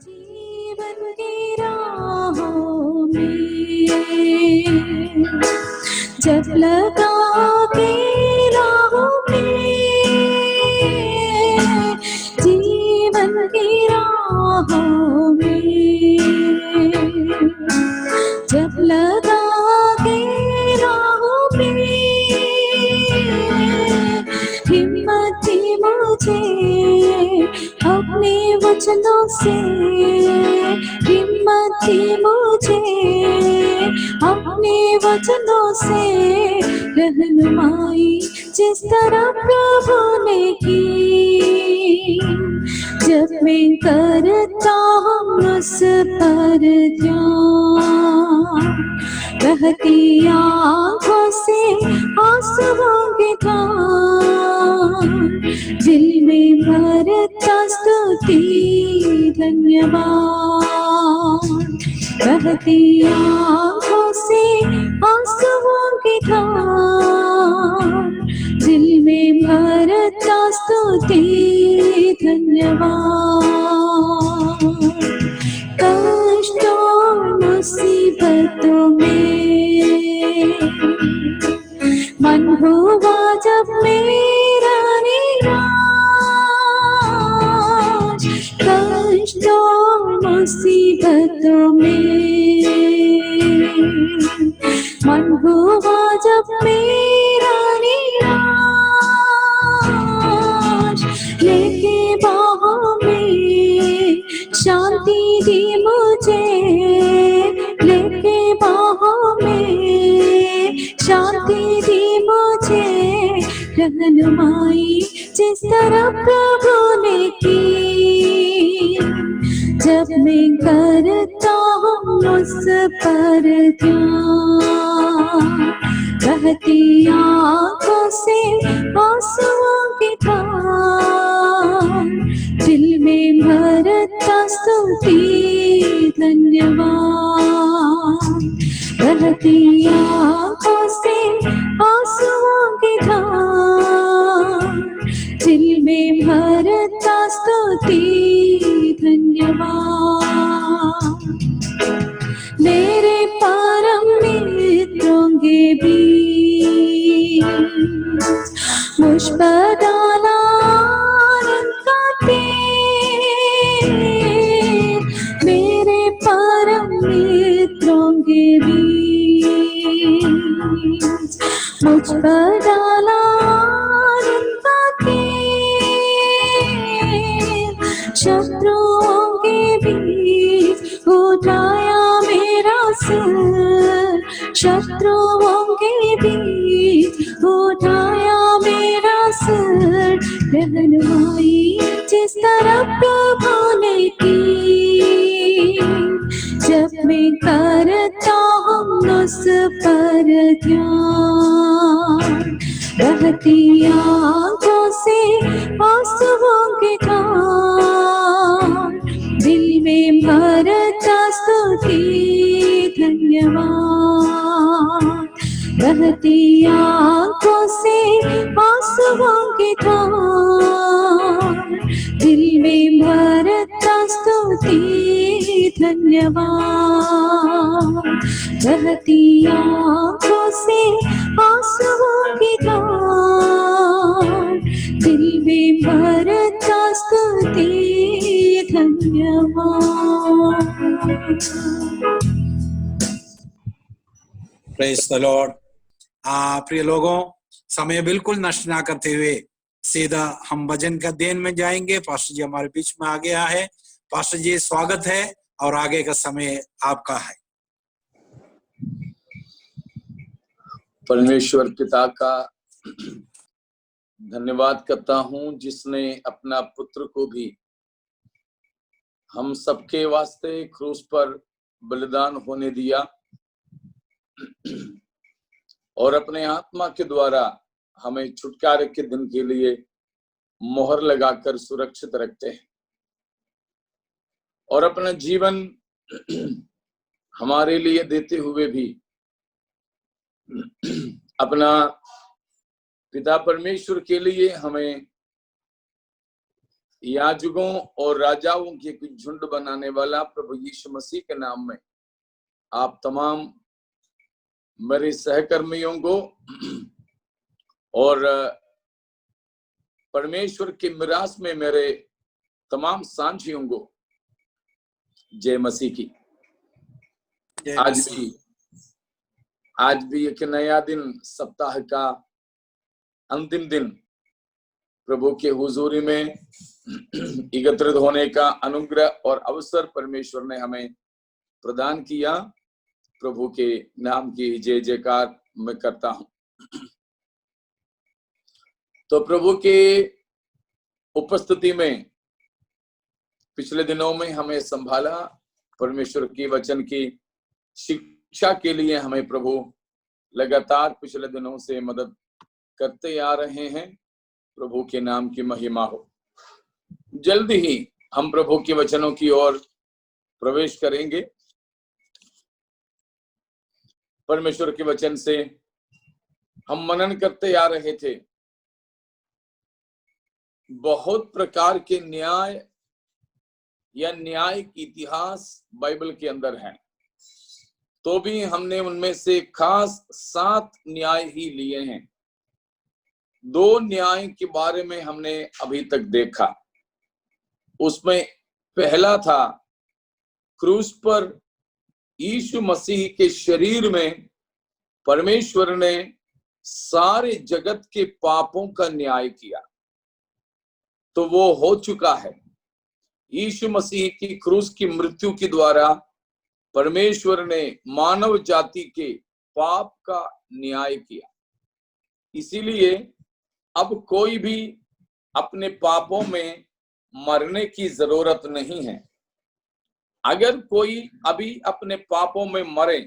जीवन की राहों में जब लगा के राहों में, जीवन की राहों में जब लगा के राहों में, हिम्मत थी मुझे अपने वचनों से, हिम्मत थी मुझे अपने वचनों से, रहनुमाई जिस तरह प्रभु ने की, जब मैं करता हूँ उस पर ध्यान, बहती आँखों से आंसुओं की धार, दिल में भरता स्तुति धन्यवाद, बहती आँखों से आंसुओं की धार, दिल में भरता स्तुति धन्यवाद। कष्टों मुसीबतों में मन हुआ जब मेरा निराश, कष्टों मुसीबतों में मन हुआ जब मेरा निराश, लेके बाहों में शांति दी मुझे, लेके बाहों में शांति दी मुझे, रहनुमाई जिस तरह प्रभु ने की, जब मैं करता हूँ उस पर ध्यान, बहती आँखों से आंसुओं की धार, दिल में भरता स्तुति धन्यवाद, बहती आँखों से आंसुओं की धार, दिल में भरता स्तुति धन्यवाद। मेरे परम मित्रों के बीच मुझ पर डाला उनका तेज, मेरे परम मित्रों के बीच मुझ पर डाला उनका तेज, शत्रुओं के बीच उठाया मेरा सिर, शत्रुओं के बीच उठाया मेरा सिर, रहनुमाई जिस तरह प्रभु ने की, जब मैं करता हूँ उस पर ध्यान, बहती आँखों से आंसुओं की धार, दिल में भरता स्तुति धन्यवाद, बहती आँखों से आंसुओं की धार, दिल में भरता स्तुति धन्यवाद, बहती आँखों से आंसुओं की धार, दिल में भरता स्तुति धन्यवाद। Praise the Lord. प्रिय लोगों, समय बिल्कुल नष्ट ना करते हुए सीधा हम भजन का अध्ययन में जाएंगे। पास्टर जी हमारे बीच में आ गया है। पास्टर जी स्वागत है और आगे का समय आपका है। परमेश्वर पिता का धन्यवाद करता हूं जिसने अपना पुत्र को भी हम सबके वास्ते क्रूस पर बलिदान होने दिया और अपने आत्मा के द्वारा हमें छुटकारे के दिन के लिए मोहर लगाकर सुरक्षित रखते हैं और अपना जीवन हमारे लिए देते हुए भी अपना पिता परमेश्वर के लिए हमें याजकों और राजाओं की एक झुंड बनाने वाला प्रभु यीशु मसीह के नाम में आप तमाम मेरे सहकर्मियों को और परमेश्वर के मिरास में मेरे तमाम साझियों को जय मसीह की। आज भी एक नया दिन, सप्ताह का अंतिम दिन प्रभु के हुजूरी में एकत्रित होने का अनुग्रह और अवसर परमेश्वर ने हमें प्रदान किया। प्रभु के नाम की जय जयकार मैं करता हूं। तो प्रभु के उपस्थिति में पिछले दिनों में हमें संभाला। परमेश्वर की वचन की शिक्षा के लिए हमें प्रभु लगातार पिछले दिनों से मदद करते आ रहे हैं। प्रभु के नाम की महिमा हो। जल्द ही हम प्रभु के वचनों की ओर प्रवेश करेंगे। परमेश्वर के वचन से हम मनन करते आ रहे थे। बहुत प्रकार के न्याय या न्याय की इतिहास बाइबल के अंदर है, तो भी हमने उनमें से खास 7 न्याय ही लिए हैं। 2 न्याय के बारे में हमने अभी तक देखा। उसमें पहला था क्रूस पर यीशु मसीह के शरीर में परमेश्वर ने सारे जगत के पापों का न्याय किया, तो वो हो चुका है। यीशु मसीह की क्रूस की मृत्यु के द्वारा परमेश्वर ने मानव जाति के पाप का न्याय किया। इसीलिए अब कोई भी अपने पापों में मरने की जरूरत नहीं है। अगर कोई अभी अपने पापों में मरे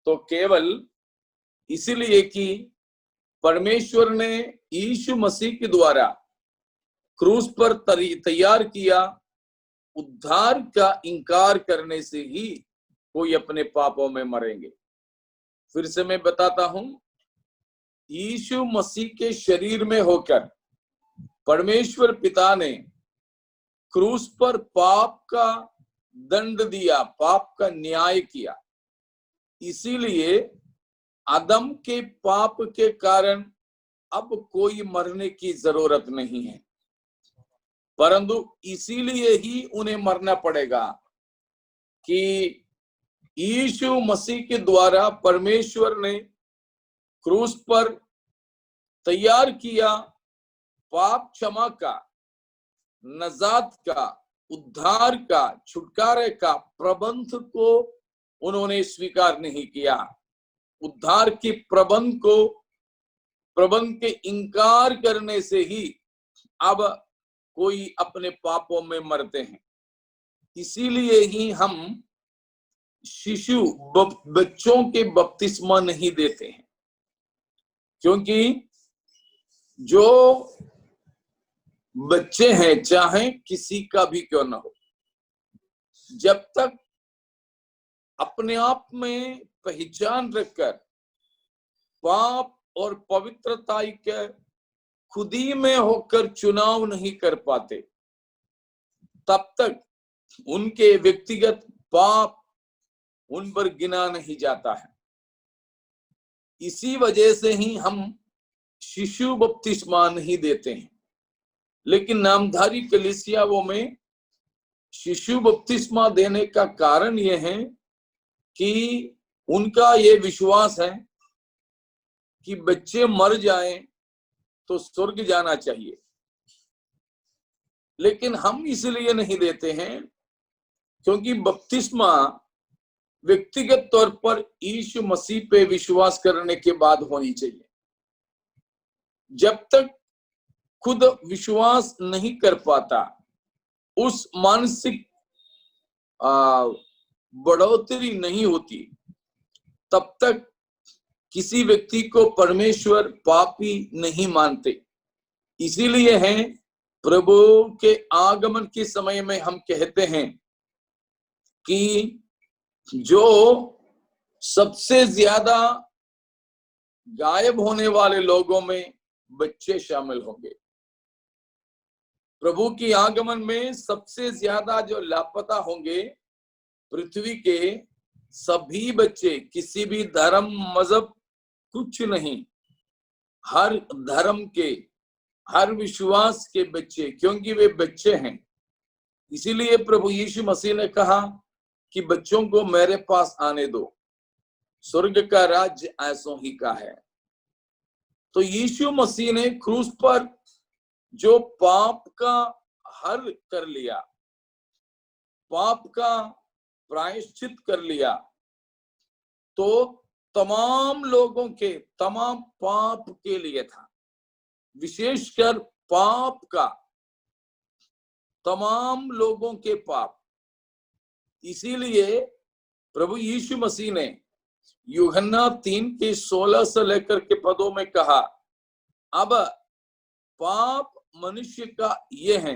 तो केवल इसीलिए कि परमेश्वर ने यीशु मसीह के द्वारा क्रूस पर तैयार किया उद्धार का इंकार करने से ही कोई अपने पापों में मरेंगे। फिर से मैं बताता हूं, यीशु मसीह के शरीर में होकर परमेश्वर पिता ने क्रूस पर पाप का दंड दिया, पाप का न्याय किया। इसीलिए आदम के पाप के कारण अब कोई मरने की जरूरत नहीं है, परंतु इसीलिए ही उन्हें मरना पड़ेगा कि यीशु मसीह के द्वारा परमेश्वर ने क्रूस पर तैयार किया पाप क्षमा का, नजात का, उद्धार का, छुटकारे का प्रबंध को उन्होंने स्वीकार नहीं किया। उद्धार के प्रबंध के इंकार करने से ही अब कोई अपने पापों में मरते हैं। इसीलिए ही हम शिशु बच्चों के बपतिस्मा नहीं देते हैं, क्योंकि जो बच्चे हैं, चाहे किसी का भी क्यों न हो, जब तक अपने आप में पहचान रखकर पाप और पवित्रता के खुद ही में होकर चुनाव नहीं कर पाते, तब तक उनके व्यक्तिगत पाप उन पर गिना नहीं जाता है। इसी वजह से ही हम शिशु बपतिस्मा नहीं देते हैं। लेकिन नामधारी कलीसियाओं में शिशु बपतिस्मा देने का कारण यह है कि उनका ये विश्वास है कि बच्चे मर जाएं तो स्वर्ग जाना चाहिए। लेकिन हम इसलिए नहीं देते हैं क्योंकि बपतिस्मा व्यक्तिगत तौर पर यीशु मसीह पे विश्वास करने के बाद होनी चाहिए। जब तक खुद विश्वास नहीं कर पाता, उस मानसिक बढ़ोतरी नहीं होती, तब तक किसी व्यक्ति को परमेश्वर पापी नहीं मानते। इसीलिए है प्रभु के आगमन के समय में हम कहते हैं कि जो सबसे ज्यादा गायब होने वाले लोगों में बच्चे शामिल होंगे। प्रभु की आगमन में सबसे ज्यादा जो लापता होंगे पृथ्वी के सभी बच्चे, किसी भी धर्म मजहब कुछ नहीं, हर धर्म के, हर विश्वास के बच्चे, क्योंकि वे बच्चे हैं। इसीलिए प्रभु यीशु मसीह ने कहा कि बच्चों को मेरे पास आने दो, स्वर्ग का राज्य ऐसों ही का है। तो यीशु मसीह ने क्रूस पर जो पाप का हल कर लिया, पाप का प्रायश्चित कर लिया, तो तमाम लोगों के तमाम पाप के लिए था, विशेषकर पाप का, तमाम लोगों के पाप। इसीलिए प्रभु यीशु मसीह ने यूहन्ना 3:16 से लेकर के पदों में कहा, अब पाप मनुष्य का ये है।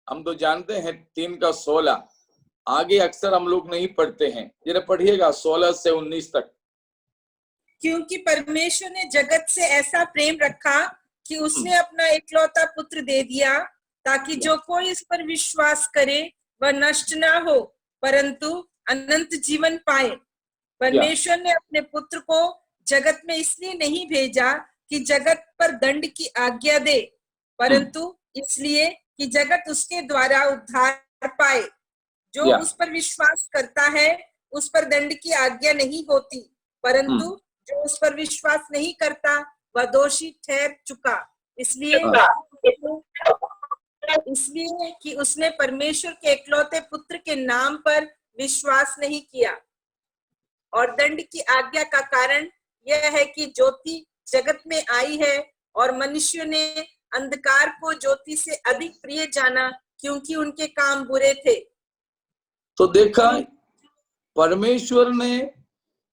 हम तो जानते हैं 3:16, आगे अक्सर हम लोग नहीं पढ़ते हैं, जरा पढ़िएगा 16 से 19 तक। क्योंकि परमेश्वर ने जगत से ऐसा प्रेम रखा कि उसने अपना इकलौता पुत्र दे दिया, ताकि जो कोई इस पर विश्वास करे वह नष्ट ना हो परंतु अनंत जीवन पाए। परमेश्वर ने अपने पुत्र को जगत में इसलिए नहीं भेजा कि जगत पर दंड की आज्ञा दे, परंतु इसलिए कि जगत उसके द्वारा उद्धार पाए। जो उस पर विश्वास करता है उस पर दंड की आज्ञा नहीं होती, परंतु जो उस पर विश्वास नहीं करता वह दोषी ठहर चुका, इसलिए कि उसने परमेश्वर के इकलौते पुत्र के नाम पर विश्वास नहीं किया। और दंड की आज्ञा का कारण यह है कि ज्योति जगत में आई है और मनुष्य ने अंधकार को ज्योति से अधिक प्रिय जाना, क्योंकि उनके काम बुरे थे। तो देखा, परमेश्वर ने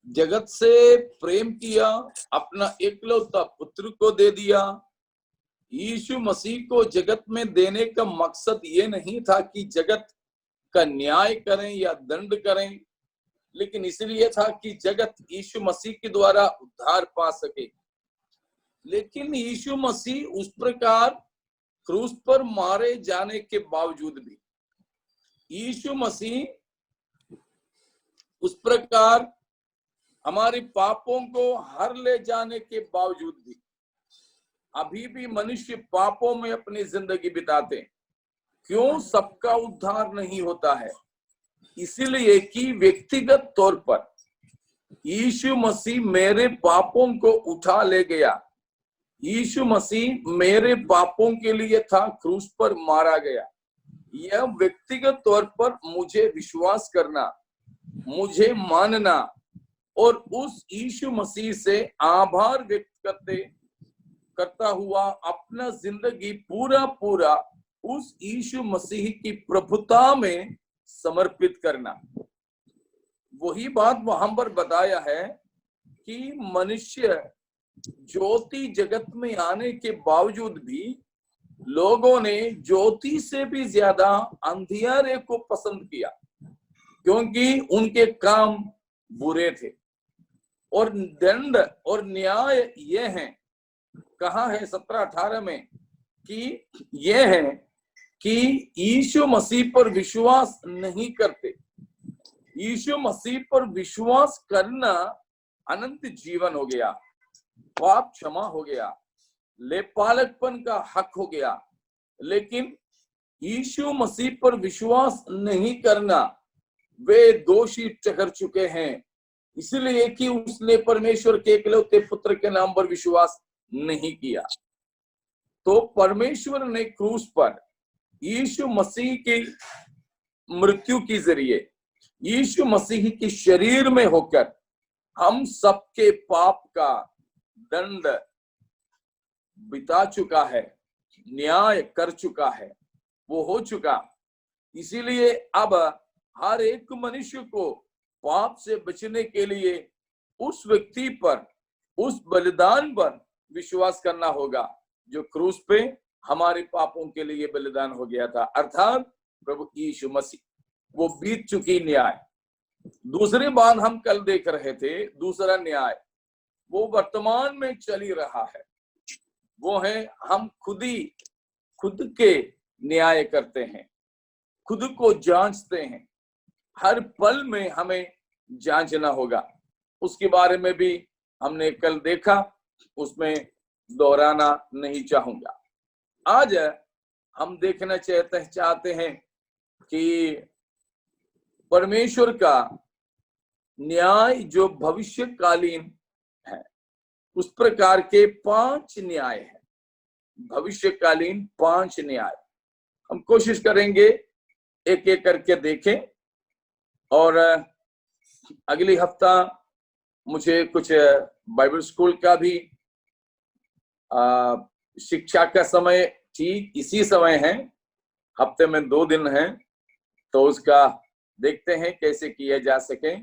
जगत से प्रेम किया, अपना एकलौता पुत्र को दे दिया। यीशु मसीह को जगत में देने का मकसद ये नहीं था कि जगत का न्याय करें या दंड करें, लेकिन इसलिए था कि जगत यीशु मसीह के द्वारा उद्धार पा सके। लेकिन यीशु मसीह उस प्रकार क्रूस पर मारे जाने के बावजूद भी, यीशु मसीह उस प्रकार हमारे पापों को हर ले जाने के बावजूद भी अभी भी मनुष्य पापों में अपनी जिंदगी बिताते। क्यों सबका उद्धार नहीं होता है? इसलिए कि व्यक्तिगत तौर पर यीशु मसीह मेरे पापों को उठा ले गया। यीशु मसीह मेरे पापों के लिए था, क्रूस पर मारा गया। यह व्यक्तिगत तौर पर मुझे विश्वास करना, मुझे मानना और उस यीशु मसीह से आभार व्यक्त करता हुआ अपना जिंदगी पूरा उस यीशु मसीह की प्रभुता में समर्पित करना। वही बात वहां पर बताया है कि मनुष्य ज्योति जगत में आने के बावजूद भी लोगों ने ज्योति से भी ज्यादा अंधियारे को पसंद किया, क्योंकि उनके काम बुरे थे। और दंड और न्याय ये है, कहा है 17-18 में कि ये है कि यीशु मसीह पर विश्वास नहीं करते। यीशु मसीह पर विश्वास करना अनंत जीवन हो गया, पाप क्षमा हो गया, लेपालकपन का हक हो गया। लेकिन यीशु मसीह पर विश्वास नहीं करना, वे दोषी ठहर चुके हैं, इसलिए कि उसने परमेश्वर के इकलौते पुत्र के नाम पर विश्वास नहीं किया। तो परमेश्वर ने क्रूस पर यीशु मसीह की मृत्यु के जरिए, यीशु मसीह के शरीर में होकर हम सबके पाप का दंड बिता चुका है, न्याय कर चुका है, वो हो चुका। इसीलिए अब हर एक मनुष्य को पाप से बचने के लिए उस व्यक्ति पर, उस बलिदान पर विश्वास करना होगा जो क्रूस पे हमारे पापों के लिए बलिदान हो गया था, अर्थात प्रभु यीशु मसीह। वो बीत चुकी न्याय। दूसरी बात हम कल देख रहे थे, दूसरा न्याय वो वर्तमान में चल ही रहा है। वो है हम खुद के न्याय करते हैं, खुद को जांचते हैं। हर पल में हमें जांचना होगा। उसके बारे में भी हमने कल देखा, उसमें दोहराना नहीं चाहूंगा। आज हम देखना चाहते हैं कि परमेश्वर का न्याय जो भविष्यकालीन है, उस प्रकार के 5 न्याय है, भविष्यकालीन 5 न्याय। हम कोशिश करेंगे एक एक करके देखें। और अगली हफ्ता मुझे कुछ बाइबल स्कूल का भी शिक्षा का समय ठीक इसी समय है, हफ्ते में 2 दिन है, तो उसका देखते हैं कैसे किया जा सके।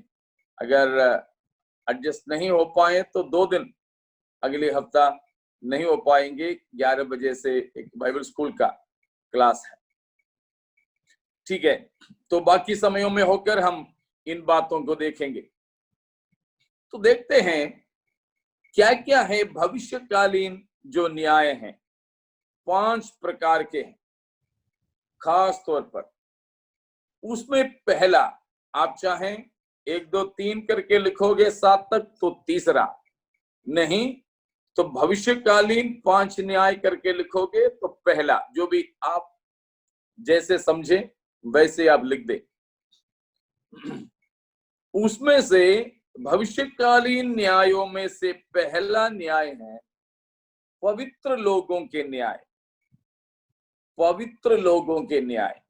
अगर एडजस्ट नहीं हो पाए तो 2 दिन अगले हफ्ता नहीं हो पाएंगे। 11 बजे से एक बाइबल स्कूल का क्लास है, ठीक है। तो बाकी समयों में होकर हम इन बातों को देखेंगे। तो देखते हैं क्या क्या है भविष्यकालीन जो न्याय हैं। 5 प्रकार के हैं खास तौर पर। उसमें पहला, आप चाहें 1 2 3 करके लिखोगे 7 तक तो तीसरा, नहीं तो भविष्यकालीन 5 न्याय करके लिखोगे तो पहला, जो भी आप जैसे समझे वैसे आप लिख दे। उसमें से भविष्यकालीन न्यायों में से पहला न्याय है पवित्र लोगों के न्याय। पवित्र लोगों के न्याय,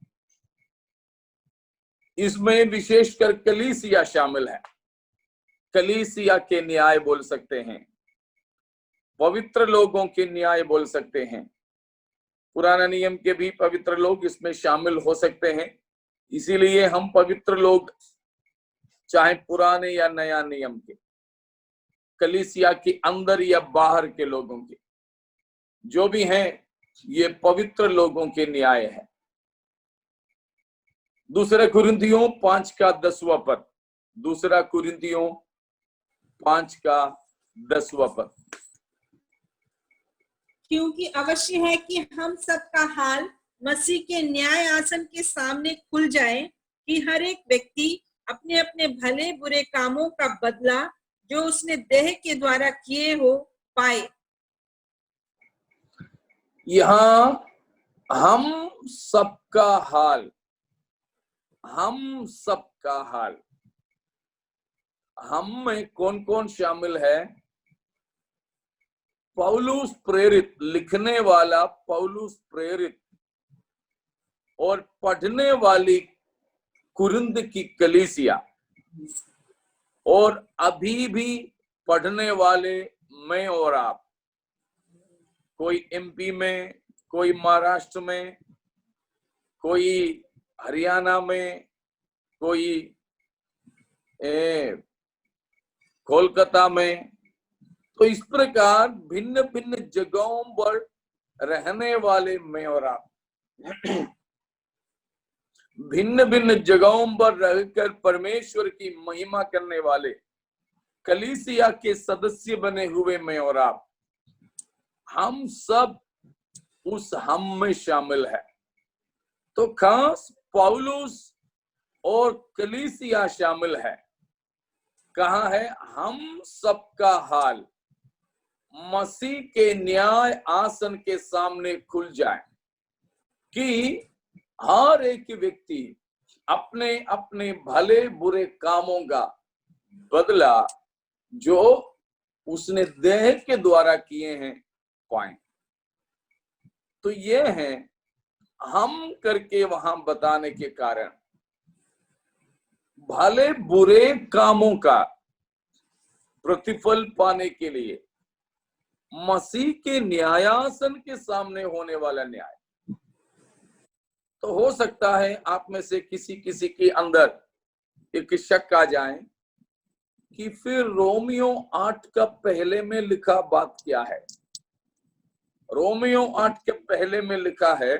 इसमें विशेषकर कलीसिया शामिल है। कलीसिया के न्याय बोल सकते हैं, पवित्र लोगों के न्याय बोल सकते हैं। पुराना नियम के भी पवित्र लोग इसमें शामिल हो सकते हैं। इसीलिए हम पवित्र लोग, चाहे पुराने या नया नियम के, कलीसिया के अंदर या बाहर के लोगों के, जो भी हैं, ये पवित्र लोगों के न्याय है। दूसरा कुरिन्थियों 5 का 10वां पद, दूसरा कुरिन्थियों 5 का 10वां पद। क्योंकि अवश्य है कि हम सबका हाल मसीह के न्याय आसन के सामने खुल जाए, कि हर एक व्यक्ति अपने अपने भले बुरे कामों का बदला जो उसने देह के द्वारा किए हो पाए। यहां हम सबका हाल, हम सबका हाल, हम में कौन कौन शामिल है? पौलुस प्रेरित, लिखने वाला पौलुस प्रेरित, और पढ़ने वाली कुरिन्थ की कलीसिया, और अभी भी पढ़ने वाले मैं और आप। कोई एमपी में, कोई महाराष्ट्र में, कोई हरियाणा में, कोई कोलकाता में। तो इस प्रकार भिन्न भिन्न जगहों पर रहने वाले मैं और आप, भिन्न भिन्न जगहों पर रहकर परमेश्वर की महिमा करने वाले कलीसिया के सदस्य बने हुए मैं और आप, हम सब उस हम में शामिल है। तो खास पौलुस और कलीसिया शामिल है। कहा है? हम सबका हाल मसीह के न्याय आसन के सामने खुल जाए, कि हर एक व्यक्ति अपने अपने भले बुरे कामों का बदला जो उसने देह के द्वारा किए हैं पाए। तो ये है हम करके वहां बताने के कारण, भले बुरे कामों का प्रतिफल पाने के लिए मसीह के न्यायासन के सामने होने वाला न्याय। तो हो सकता है आप में से किसी किसी के अंदर एक शक आ जाए कि फिर रोमियो 8 का पहले में लिखा बात क्या है? रोमियो 8 के पहले में लिखा है,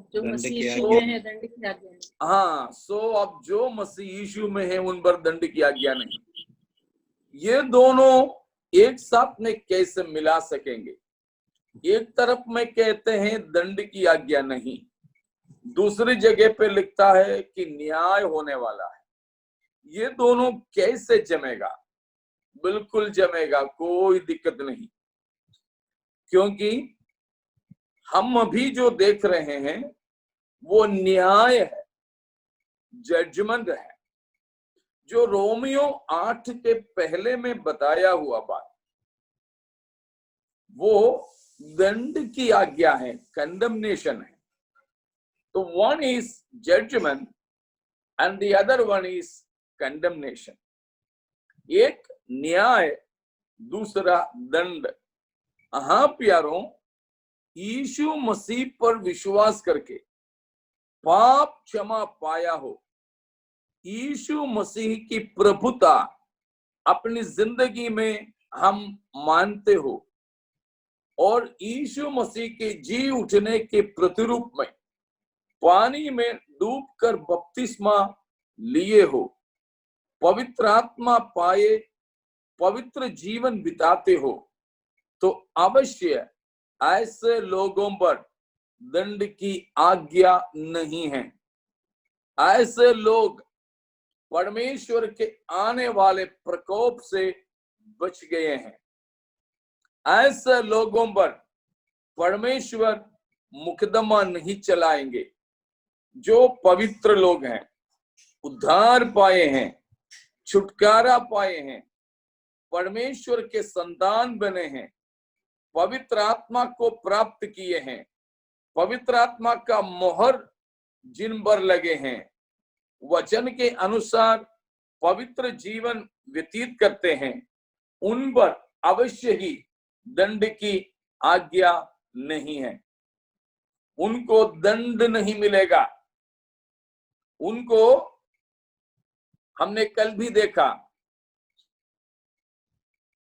जो मसीह यीशु में है दंड की आज्ञा नहीं। हाँ, सो अब जो मसीह यीशु में है उन पर दंड की आज्ञा नहीं। ये दोनों एक साथ में कैसे मिला सकेंगे? एक तरफ में कहते हैं दंड की आज्ञा नहीं, दूसरी जगह पे लिखता है कि न्याय होने वाला है। ये दोनों कैसे जमेगा? बिल्कुल जमेगा, कोई दिक्कत नहीं, क्योंकि हम अभी जो देख रहे हैं वो न्याय है, जजमेंट है। जो रोमियो 8 के पहले में बताया हुआ बात, वो दंड की आज्ञा है, कंडमनेशन है। तो one is judgment and the other one is condemnation. एक न्याय, दूसरा दंड। हाँ प्यारों, यीशु मसीह पर विश्वास करके पाप क्षमा पाया हो, यीशु मसीह की प्रभुता अपनी जिंदगी में हम मानते हो, और यीशु मसीह के जी उठने के प्रतिरूप में पानी में डूबकर बपतिस्मा लिए हो, पवित्र आत्मा पाए, पवित्र जीवन बिताते हो, तो अवश्य ऐसे लोगों पर दंड की आज्ञा नहीं है। ऐसे लोग परमेश्वर के आने वाले प्रकोप से बच गए हैं। ऐसे लोगों पर परमेश्वर मुकदमा नहीं चलाएंगे। जो पवित्र लोग हैं, उद्धार पाए हैं, छुटकारा पाए हैं, परमेश्वर के संतान बने हैं, पवित्र आत्मा को प्राप्त किए हैं, पवित्र आत्मा का मोहर जिन पर लगे हैं, वचन के अनुसार पवित्र जीवन व्यतीत करते हैं, उन पर अवश्य ही दंड की आज्ञा नहीं है। उनको दंड नहीं मिलेगा। उनको हमने कल भी देखा,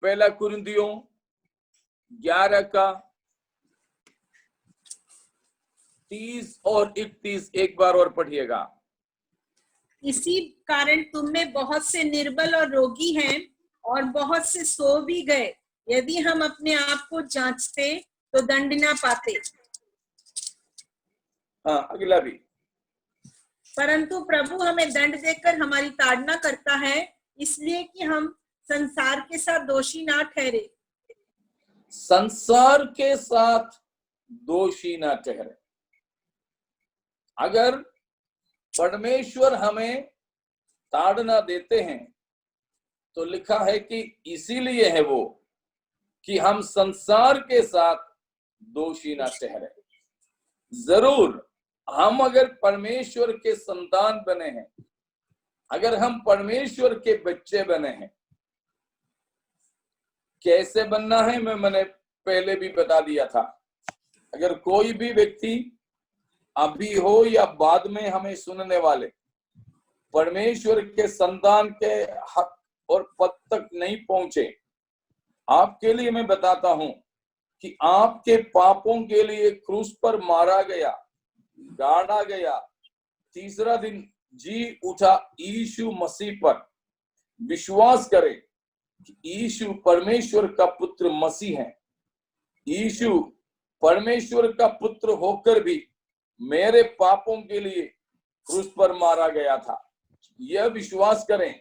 पहला कुरिन्थियों 11 का 30 और 31 एक बार और पढ़िएगा। इसी कारण तुम में बहुत से निर्बल और रोगी हैं और बहुत से सो भी गए। यदि हम अपने आप को जांचते तो दंड ना पाते। हाँ, अगला भी। परंतु प्रभु हमें दंड देकर हमारी ताड़ना करता है, इसलिए कि हम संसार के साथ दोषी ना ठहरे। संसार के साथ दोषी ना ठहरे। अगर परमेश्वर हमें ताड़ना देते हैं तो लिखा है कि इसीलिए है वो कि हम संसार के साथ दोषी ना ठहरे। जरूर हम अगर परमेश्वर के संतान बने हैं, अगर हम परमेश्वर के बच्चे बने हैं, कैसे बनना है मैंने पहले भी बता दिया था। अगर कोई भी व्यक्ति अभी हो या बाद में हमें सुनने वाले परमेश्वर के संतान के हक और पद तक नहीं पहुंचे, आपके लिए मैं बताता हूं कि आपके पापों के लिए क्रूस पर मारा गया, गाड़ा गया, तीसरा दिन जी उठा यीशु मसीह पर विश्वास करें कि यीशु परमेश्वर का पुत्र मसीह है। यीशु परमेश्वर का पुत्र होकर भी मेरे पापों के लिए क्रूस पर मारा गया था। यह विश्वास करें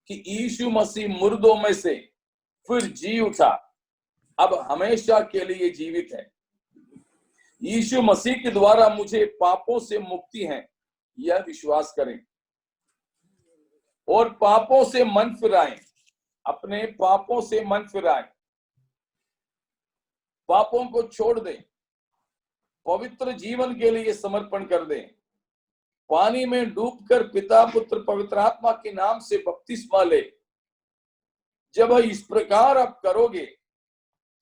कि यीशु मसीह मुर्दों में से फिर जी उठा, अब हमेशा के लिए जीवित है। यीशु मसीह के द्वारा मुझे पापों से मुक्ति है, यह विश्वास करें और पापों से मन फिराएं। अपने पापों से मन फिराएं, पापों को छोड़ दें, पवित्र जीवन के लिए समर्पण कर दें, पानी में डूबकर पिता पुत्र पवित्र आत्मा के नाम से बपतिस्मा ले। जब इस प्रकार आप करोगे,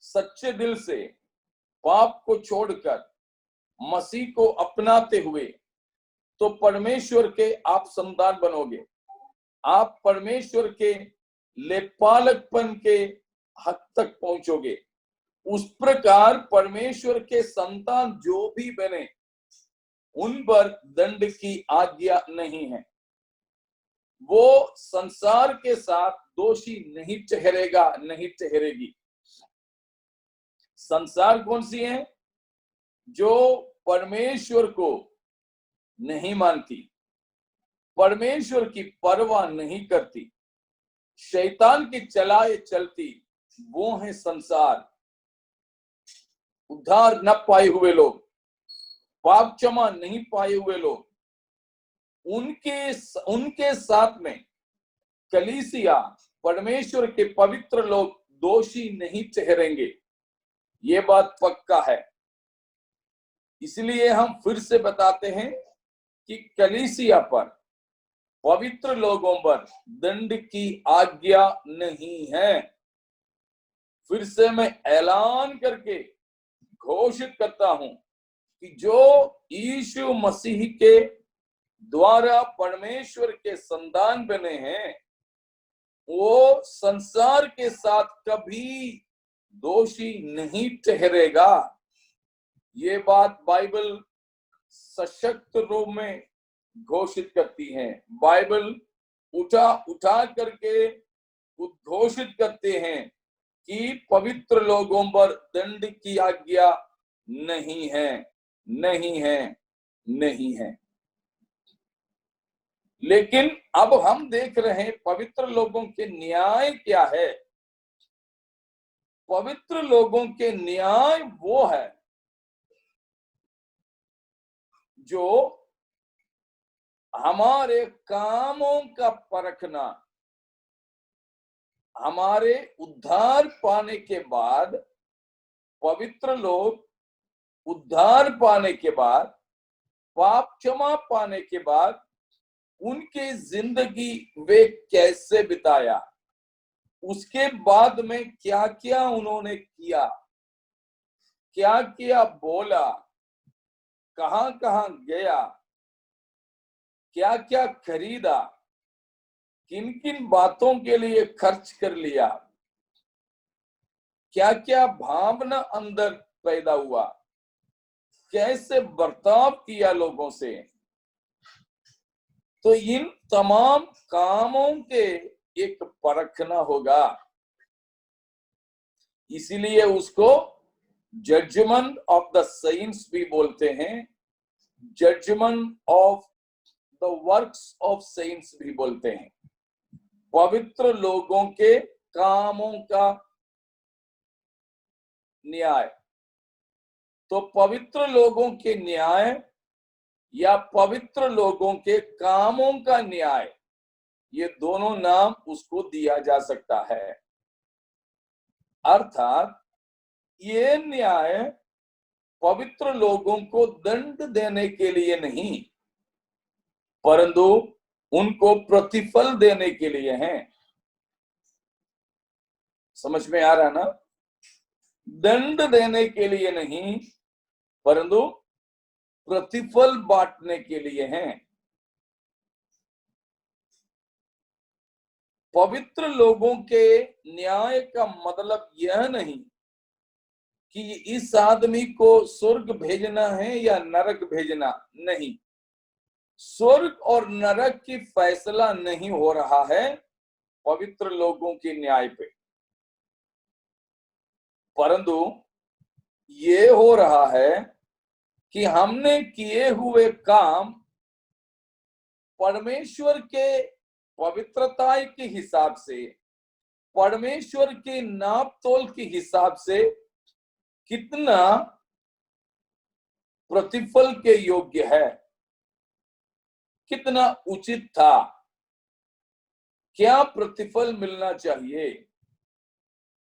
सच्चे दिल से पाप को छोड़कर मसीह को अपनाते हुए, तो परमेश्वर के आप संतान बनोगे। आप परमेश्वर के लेपालकपन के हक तक पहुंचोगे। उस प्रकार परमेश्वर के संतान जो भी बने, उन पर दंड की आज्ञा नहीं है। वो संसार के साथ दोषी नहीं ठहरेगा, नहीं ठहरेगी। संसार कौन सी है? जो परमेश्वर को नहीं मानती, परमेश्वर की परवाह नहीं करती, शैतान की चलाए चलती, वो है संसार। उद्धार न पाए हुए लोग, पाप क्षमा नहीं पाए हुए लोग, उनके साथ में कलीसिया, परमेश्वर के पवित्र लोग दोषी नहीं ठहरेंगे। ये बात पक्का है। इसलिए हम फिर से बताते हैं कि कलीसिया पर, पवित्र लोगों पर दंड की आज्ञा नहीं है। फिर से मैं ऐलान करके घोषित करता हूं कि जो यीशु मसीह के द्वारा परमेश्वर के संतान बने हैं, वो संसार के साथ कभी दोषी नहीं ठहरेगा। ये बात बाइबल सशक्त रूप में घोषित करती है। बाइबल उठा करके उद्घोषित करते हैं कि पवित्र लोगों पर दंड की आज्ञा नहीं है, नहीं है, नहीं है। लेकिन अब हम देख रहे हैं पवित्र लोगों के न्याय क्या है। पवित्र लोगों के न्याय वो है जो हमारे कामों का परखना, हमारे उद्धार पाने के बाद, पवित्र लोग उद्धार पाने के बाद, पाप क्षमा पाने के बाद उनकी जिंदगी वे कैसे बिताया, उसके बाद में क्या क्या उन्होंने किया, क्या क्या बोला, कहां कहां गया, क्या क्या खरीदा, किन किन बातों के लिए खर्च कर लिया, क्या क्या भावना अंदर पैदा हुआ, कैसे बर्ताव किया लोगों से। तो इन तमाम कामों के एक परखना होगा। इसीलिए उसको जजमेंट ऑफ द सेंट्स भी बोलते हैं, judgment of the works of saints भी बोलते हैं। पवित्र लोगों के कामों का न्याय। तो पवित्र लोगों के न्याय या पवित्र लोगों के कामों का न्याय, ये दोनों नाम उसको दिया जा सकता है। अर्थात ये न्याय पवित्र लोगों को दंड देने के लिए नहीं, परंतु उनको प्रतिफल देने के लिए हैं। समझ में आ रहा ना? दंड देने के लिए नहीं, परंतु प्रतिफल बांटने के लिए हैं। पवित्र लोगों के न्याय का मतलब यह नहीं कि इस आदमी को स्वर्ग भेजना है या नरक भेजना, नहीं। स्वर्ग और नरक की फैसला नहीं हो रहा है पवित्र लोगों के न्याय पे, परंतु ये हो रहा है कि हमने किए हुए काम परमेश्वर के पवित्रता के हिसाब से, परमेश्वर के नाप तोल के हिसाब से कितना प्रतिफल के योग्य है, कितना उचित था, क्या प्रतिफल मिलना चाहिए,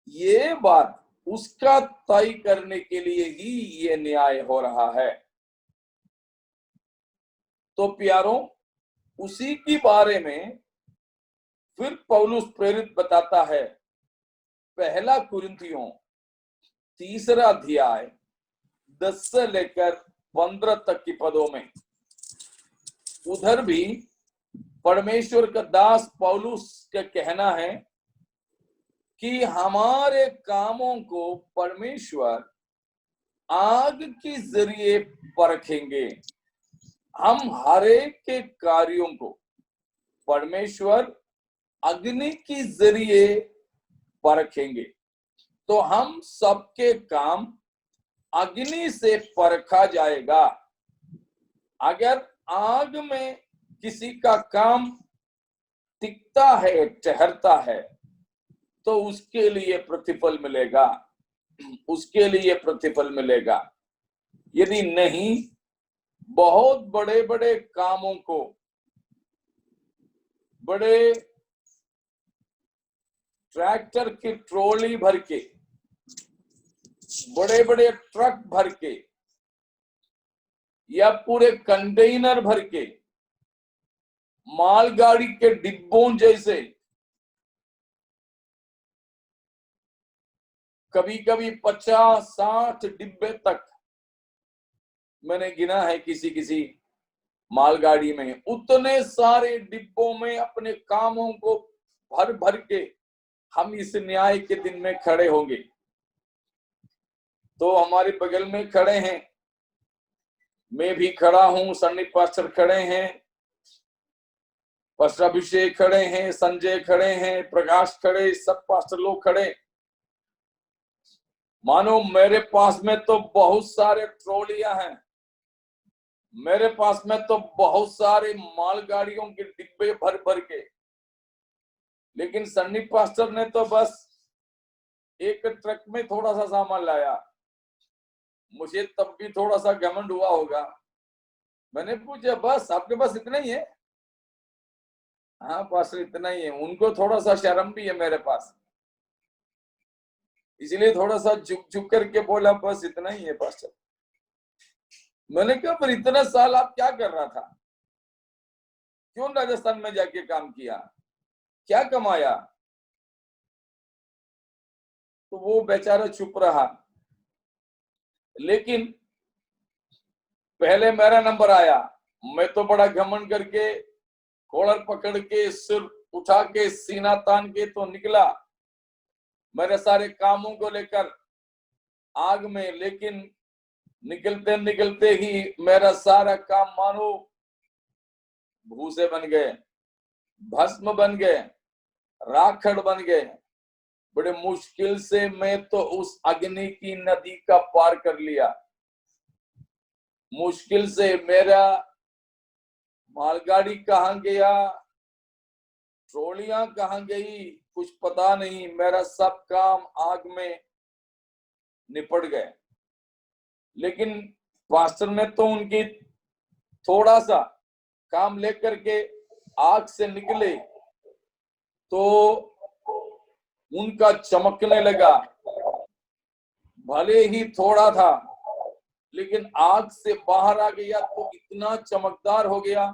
ये बात उसका तय करने के लिए ही ये न्याय हो रहा है। तो प्यारों, उसी के बारे में फिर पौलुस प्रेरित बताता है पहला कुरिन्थियों 3 अध्याय 10 से लेकर 15 तक की पदों में। उधर भी परमेश्वर का दास पौलुस का कहना है कि हमारे कामों को परमेश्वर आग के जरिए परखेंगे। हम हर एक के कार्यों को परमेश्वर अग्नि के जरिए परखेंगे। तो हम सबके काम अग्नि से परखा जाएगा। अगर आग में किसी का काम टिकता है, ठहरता है, तो उसके लिए प्रतिफल मिलेगा, उसके लिए प्रतिफल मिलेगा। यदि नहीं, बहुत बड़े बड़े कामों को, बड़े ट्रैक्टर की ट्रॉली भर के, बड़े बड़े ट्रक भर के, या पूरे कंटेनर भर के, मालगाड़ी के डिब्बों जैसे कभी कभी 50-60 डिब्बे तक मैंने गिना है किसी किसी मालगाड़ी में। उतने सारे डिब्बों में अपने कामों को भर भर के हम इस न्याय के दिन में खड़े होंगे। तो हमारे बगल में खड़े हैं, मैं भी खड़ा हूं, सन्नी पास्टर खड़े हैं, पास्टर अभिषेक खड़े हैं, संजय खड़े हैं, प्रकाश खड़े, सब पास्टर लोग खड़े। मानो मेरे पास में तो बहुत सारे ट्रॉलियां हैं, मेरे पास में तो बहुत सारे मालगाड़ियों के डिब्बे भर भर के, लेकिन सन्नी पास्टर ने तो बस एक ट्रक में थोड़ा सा सामान लाया। मुझे तब भी थोड़ा सा घमंड हुआ होगा। मैंने पूछा, बस आपके पास इतना ही है? हाँ पास्टर इतना ही है। उनको थोड़ा सा शर्म भी है मेरे पास, इसलिए थोड़ा सा झुक झुक करके बोला, बस इतना ही है पास्टर। मैंने कहा, पर इतना साल आप क्या कर रहा था? क्यों राजस्थान में जाके काम किया? क्या कमाया? तो वो बेचारा चुप रहा। लेकिन पहले मेरा नंबर आया, मैं तो बड़ा घमंड करके, कॉलर पकड़ के, सिर उठा के, सीना तान के तो निकला मेरे सारे कामों को लेकर आग में। लेकिन निकलते निकलते ही मेरा सारा काम मानो भूसे बन गए, भस्म बन गए, राखड़ बन गए। बड़े मुश्किल से मैं तो उस अग्नि की नदी का पार कर लिया। मुश्किल से मेरा मालगाड़ी कहाँ गया, ट्रॉलियां कहाँ गई, कुछ पता नहीं। मेरा सब काम आग में निपट गए। लेकिन पास्टर ने तो उनकी थोड़ा सा काम लेकर के आग से निकले तो उनका चमकने लगा। भले ही थोड़ा था, लेकिन आग से बाहर आ गया तो इतना चमकदार हो गया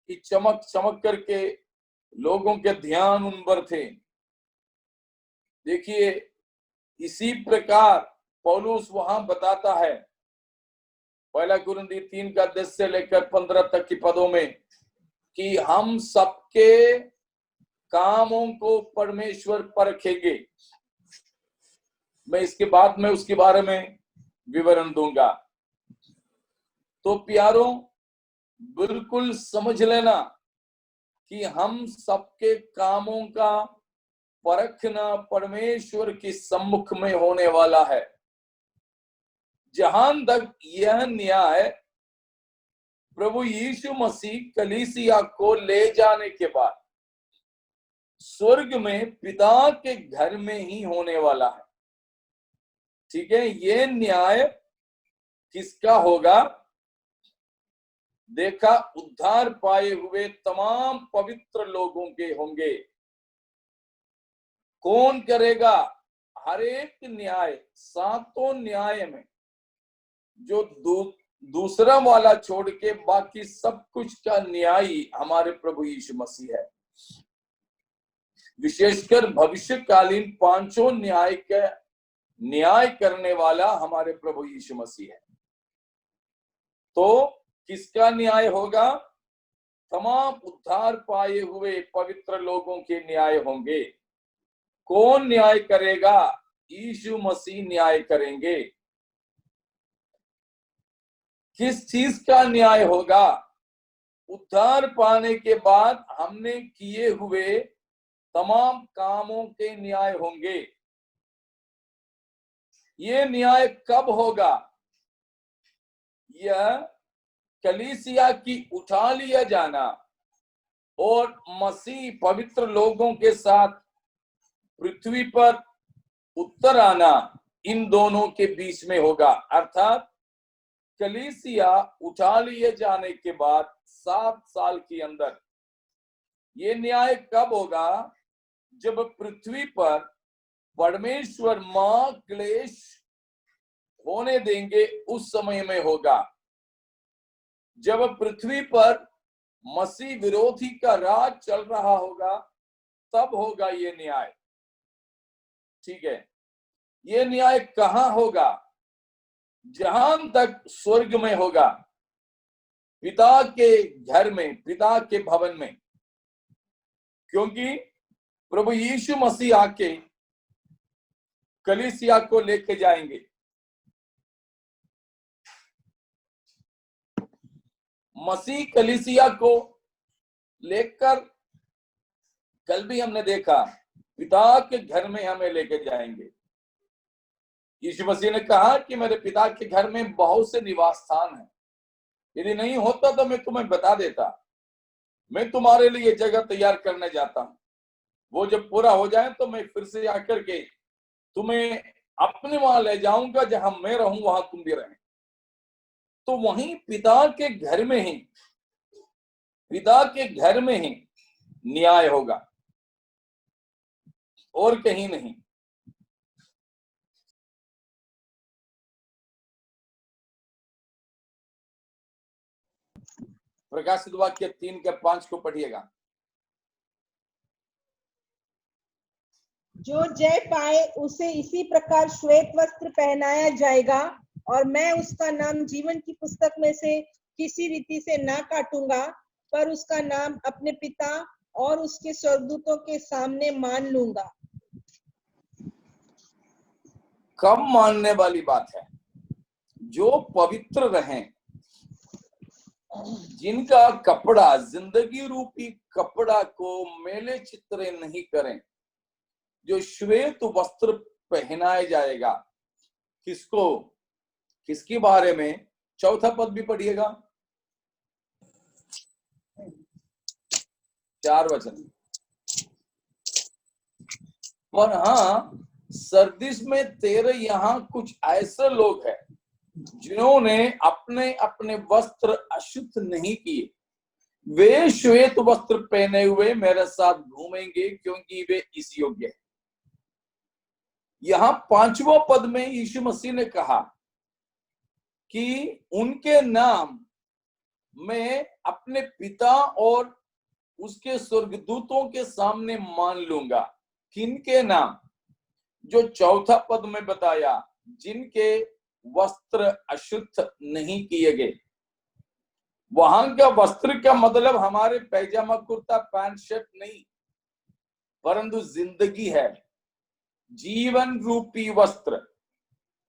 कि चमक चमक करके लोगों के ध्यान उन पर थे। देखिए, इसी प्रकार पौलुस वहां बताता है, पहला कुरिन्थी 3:10 से लेकर 15 तक की पदों में, कि हम सबके कामों को परमेश्वर परखेंगे। मैं इसके बाद में उसके बारे में विवरण दूंगा। तो प्यारों, बिल्कुल समझ लेना कि हम सबके कामों का परखना परमेश्वर के सम्मुख में होने वाला है। जहां तक यह न्याय प्रभु यीशु मसीह कलीसिया को ले जाने के बाद स्वर्ग में पिता के घर में ही होने वाला है। ठीक है, ये न्याय किसका होगा? देखा, उद्धार पाए हुए तमाम पवित्र लोगों के होंगे। कौन करेगा? हर एक न्याय, सातों न्याय में जो दूसरा वाला छोड़ के बाकी सब कुछ का न्यायी हमारे प्रभु यीशु मसीह है। विशेषकर भविष्यकालीन पांचों न्याय के न्याय करने वाला हमारे प्रभु यीशु मसीह है। तो किसका न्याय होगा? तमाम उद्धार पाए हुए पवित्र लोगों के न्याय होंगे। कौन न्याय करेगा? यीशु मसीह न्याय करेंगे। किस चीज का न्याय होगा? उद्धार पाने के बाद हमने किए हुए तमाम कामों के न्याय होंगे। ये न्याय कब होगा? यह कलीसिया की उठा लिया जाना और मसीह पवित्र लोगों के साथ पृथ्वी पर उतर आना, इन दोनों के बीच में होगा। अर्थात कलीसिया उठा लिए जाने के बाद 7 साल के अंदर ये न्याय कब होगा? जब पृथ्वी पर परमेश्वर मां क्लेश होने देंगे, उस समय में होगा। जब पृथ्वी पर मसीह विरोधी का राज चल रहा होगा, तब होगा ये न्याय। ठीक है, ये न्याय कहां होगा? जहां तक स्वर्ग में होगा, पिता के घर में, पिता के भवन में। क्योंकि प्रभु यीशु मसीह आके कलीसिया को लेके जाएंगे। मसीह कलीसिया को लेकर, कल भी हमने देखा, पिता के घर में हमें लेके जाएंगे। यीशु मसीह ने कहा कि मेरे पिता के घर में बहुत से निवास स्थान हैं, यदि नहीं होता तो मैं तुम्हें बता देता। मैं तुम्हारे लिए जगह तैयार करने जाता हूं। वो जब पूरा हो जाए तो मैं फिर से आकर के तुम्हें अपने वहां ले जाऊंगा, जहां मैं रहूं वहां तुम भी रहें। तो वहीं पिता के घर में ही, पिता के घर में ही न्याय होगा, और कहीं नहीं। प्रकाशित वाक्य 3:5 को पढ़िएगा। जो जय पाए उसे इसी प्रकार श्वेत वस्त्र पहनाया जाएगा, और मैं उसका नाम जीवन की पुस्तक में से किसी रीति से ना काटूंगा, पर उसका नाम अपने पिता और उसके स्वर्गदूतों के सामने मान लूंगा। कब मानने वाली बात है? जो पवित्र रहें, जिनका कपड़ा, जिंदगी रूपी कपड़ा को मेले चित्रे नहीं करें, जो श्वेत वस्त्र पहनाया जाएगा। किसको? किसके बारे में? 4था पद भी पढ़िएगा, 4 वचन। पर हाँ, सरदिस में तेरे यहाँ कुछ ऐसे लोग हैं जिन्होंने अपने अपने वस्त्र अशुद्ध नहीं किए। वे श्वेत वस्त्र पहने हुए मेरे साथ घूमेंगे, क्योंकि वे इस योग्य हैं। यहां 5वां पद में यीशु मसीह ने कहा कि उनके नाम मैं अपने पिता और उसके स्वर्गदूतों के सामने मान लूंगा। किनके नाम? जो 4था पद में बताया, जिनके वस्त्र अशुद्ध नहीं किए गए। वहां का वस्त्र का मतलब हमारे पैजामा कुर्ता पैंट शर्ट नहीं, परंतु जिंदगी है, जीवन रूपी वस्त्र।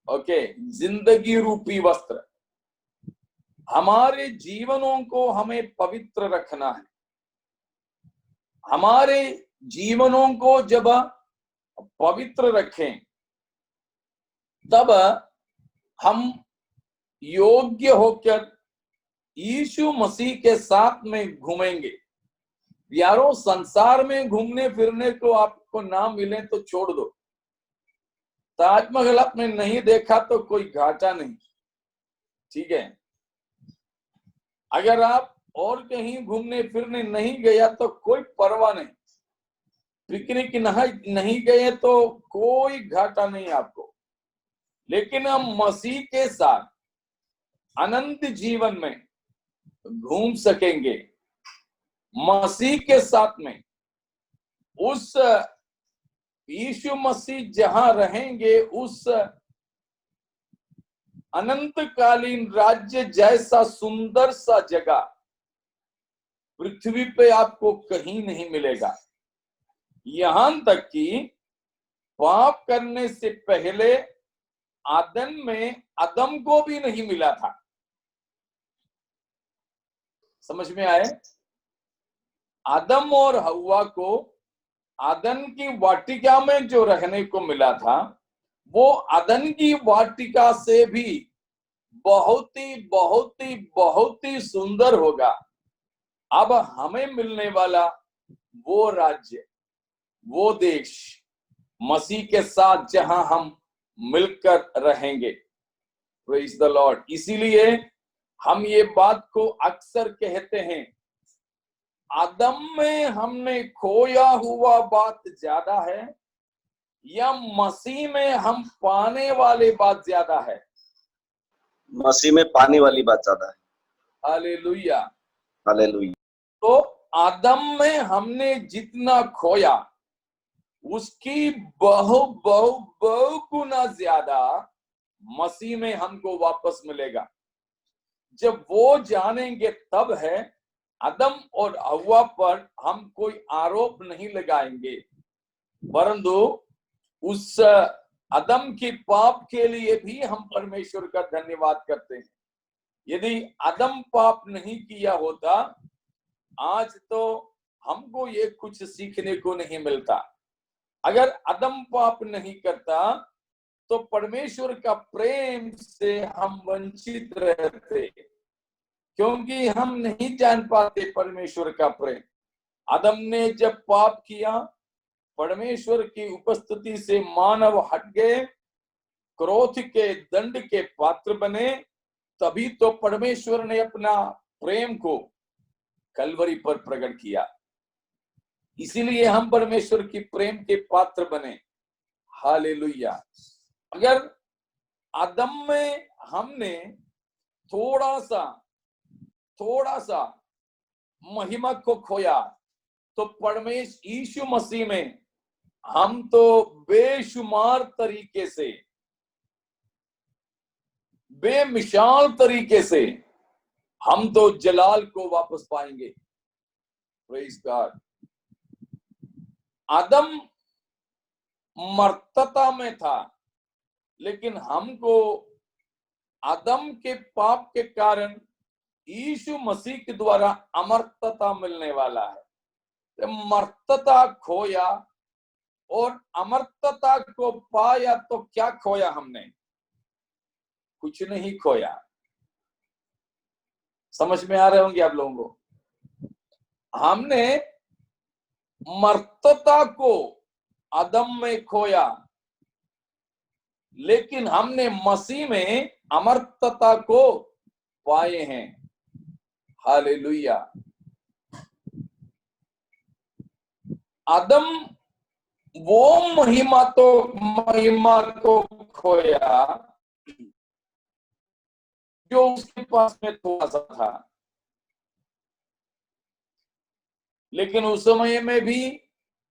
ओके, जिंदगी रूपी वस्त्र। हमारे जीवनों को हमें पवित्र रखना है। हमारे जीवनों को जब पवित्र रखें, तब हम योग्य होकर यीशु मसीह के साथ में घूमेंगे। यारों, संसार में घूमने फिरने को आपको ना मिले तो छोड़ दो। ताजमहल आपने नहीं देखा तो कोई घाटा नहीं, ठीक है। अगर आप और कहीं घूमने फिरने नहीं गया तो कोई परवाह नहीं। पिकनिक नहीं गए तो कोई घाटा नहीं आपको। लेकिन हम मसीह के साथ अनंत जीवन में घूम सकेंगे। मसीह के साथ में उस यीशु मसीह जहां रहेंगे, उस अनंतकालीन राज्य जैसा सुंदर सा जगह पृथ्वी पे आपको कहीं नहीं मिलेगा। यहां तक कि पाप करने से पहले आदम में आदम को भी नहीं मिला था। समझ में आए? आदम और हव्वा को आदम की वाटिका में जो रहने को मिला था, वो अदन की वाटिका से भी बहुत ही बहुत ही बहुत ही सुंदर होगा। अब हमें मिलने वाला वो राज्य, वो देश, मसीह के साथ जहां हम मिलकर रहेंगे। Praise the Lord. इसीलिए हम ये बात को अक्सर कहते हैं, आदम में हमने खोया हुआ बात ज्यादा है या मसीह में हम पाने वाली बात ज्यादा है? मसीह में पाने वाली बात ज्यादा है। हालेलुया। हालेलुया। तो आदम में हमने जितना खोया उसकी बहु बहु बहु गुना ज्यादा मसीह में हमको वापस मिलेगा। जब वो जानेंगे तब है, आदम और हव्वा पर हम कोई आरोप नहीं लगाएंगे, परंतु उस आदम के पाप के लिए भी हम परमेश्वर का धन्यवाद करते हैं। यदि आदम पाप नहीं किया होता, आज तो हमको ये कुछ सीखने को नहीं मिलता। अगर आदम पाप नहीं करता तो परमेश्वर का प्रेम से हम वंचित रहते, क्योंकि हम नहीं जान पाते परमेश्वर का प्रेम। आदम ने जब पाप किया, परमेश्वर की उपस्थिति से मानव हट गए, क्रोध के दंड के पात्र बने, तभी तो परमेश्वर ने अपना प्रेम को कलवरी पर प्रकट किया। इसीलिए हम परमेश्वर की प्रेम के पात्र बने। हालेलुया। अगर आदम में हमने थोड़ा सा महिमा को खोया, तो परमेश्वर यीशु मसीह में हम तो बेशुमार तरीके से, बेमिसाल तरीके से हम तो जलाल को वापस पाएंगे। Praise God. आदम मर्तता में था, लेकिन हमको आदम के पाप के कारण यीशु मसीह के द्वारा अमर्तता मिलने वाला है। मर्तता खोया और अमर्तता को पाया तो क्या खोया हमने? कुछ नहीं खोया। समझ में आ रहे होंगे आप लोगों को। हमने मर्तता को आदम में खोया, लेकिन हमने मसीह में अमर्तता को पाए हैं। हालेलुया। आदम वो महिमा को खोया जो उसके पास में थोड़ा सा था, लेकिन उस समय में भी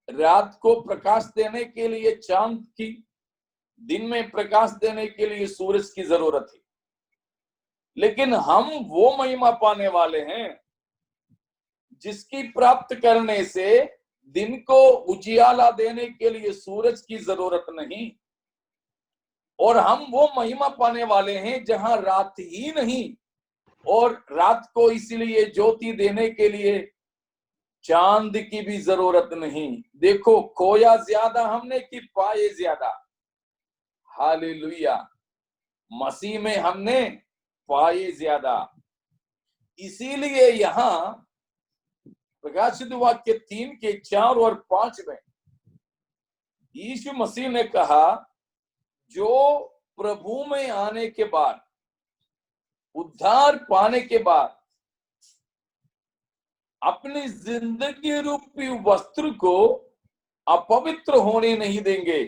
रात को प्रकाश देने के लिए चांद की, दिन में प्रकाश देने के लिए सूरज की जरूरत थी। लेकिन हम वो महिमा पाने वाले हैं जिसकी प्राप्त करने से दिन को उजियाला देने के लिए सूरज की जरूरत नहीं, और हम वो महिमा पाने वाले हैं जहां रात ही नहीं, और रात को इसलिए ज्योति देने के लिए चांद की भी जरूरत नहीं। देखो, खोया ज्यादा हमने कि पाए ज्यादा? हालेलुया। मसीह में हमने पाए ज्यादा। इसीलिए यहां प्रकाशित वाक्य 3 के 4 और 5 में यीशु मसीह ने कहा, जो प्रभु में आने के बाद, उद्धार पाने के बाद अपनी जिंदगी रूपी वस्त्र को अपवित्र होने नहीं देंगे।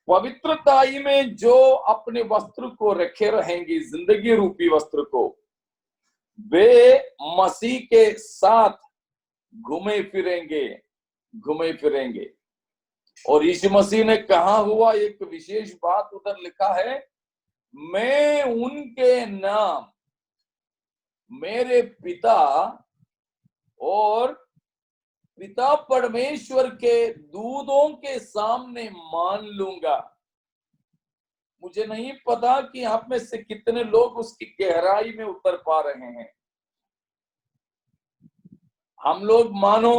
पवित्रताई में जो अपने वस्त्र को रखे रहेंगे, जिंदगी रूपी वस्त्र को, वे मसीह के साथ घूमे फिरेंगे। और यीशु मसीह ने कहा हुआ एक विशेष बात उधर लिखा है, मैं उनके नाम मेरे पिता और पिता परमेश्वर के दूतों के सामने मान लूंगा। मुझे नहीं पता कि आप में से कितने लोग उसकी गहराई में उतर पा रहे हैं। हम लोग मानो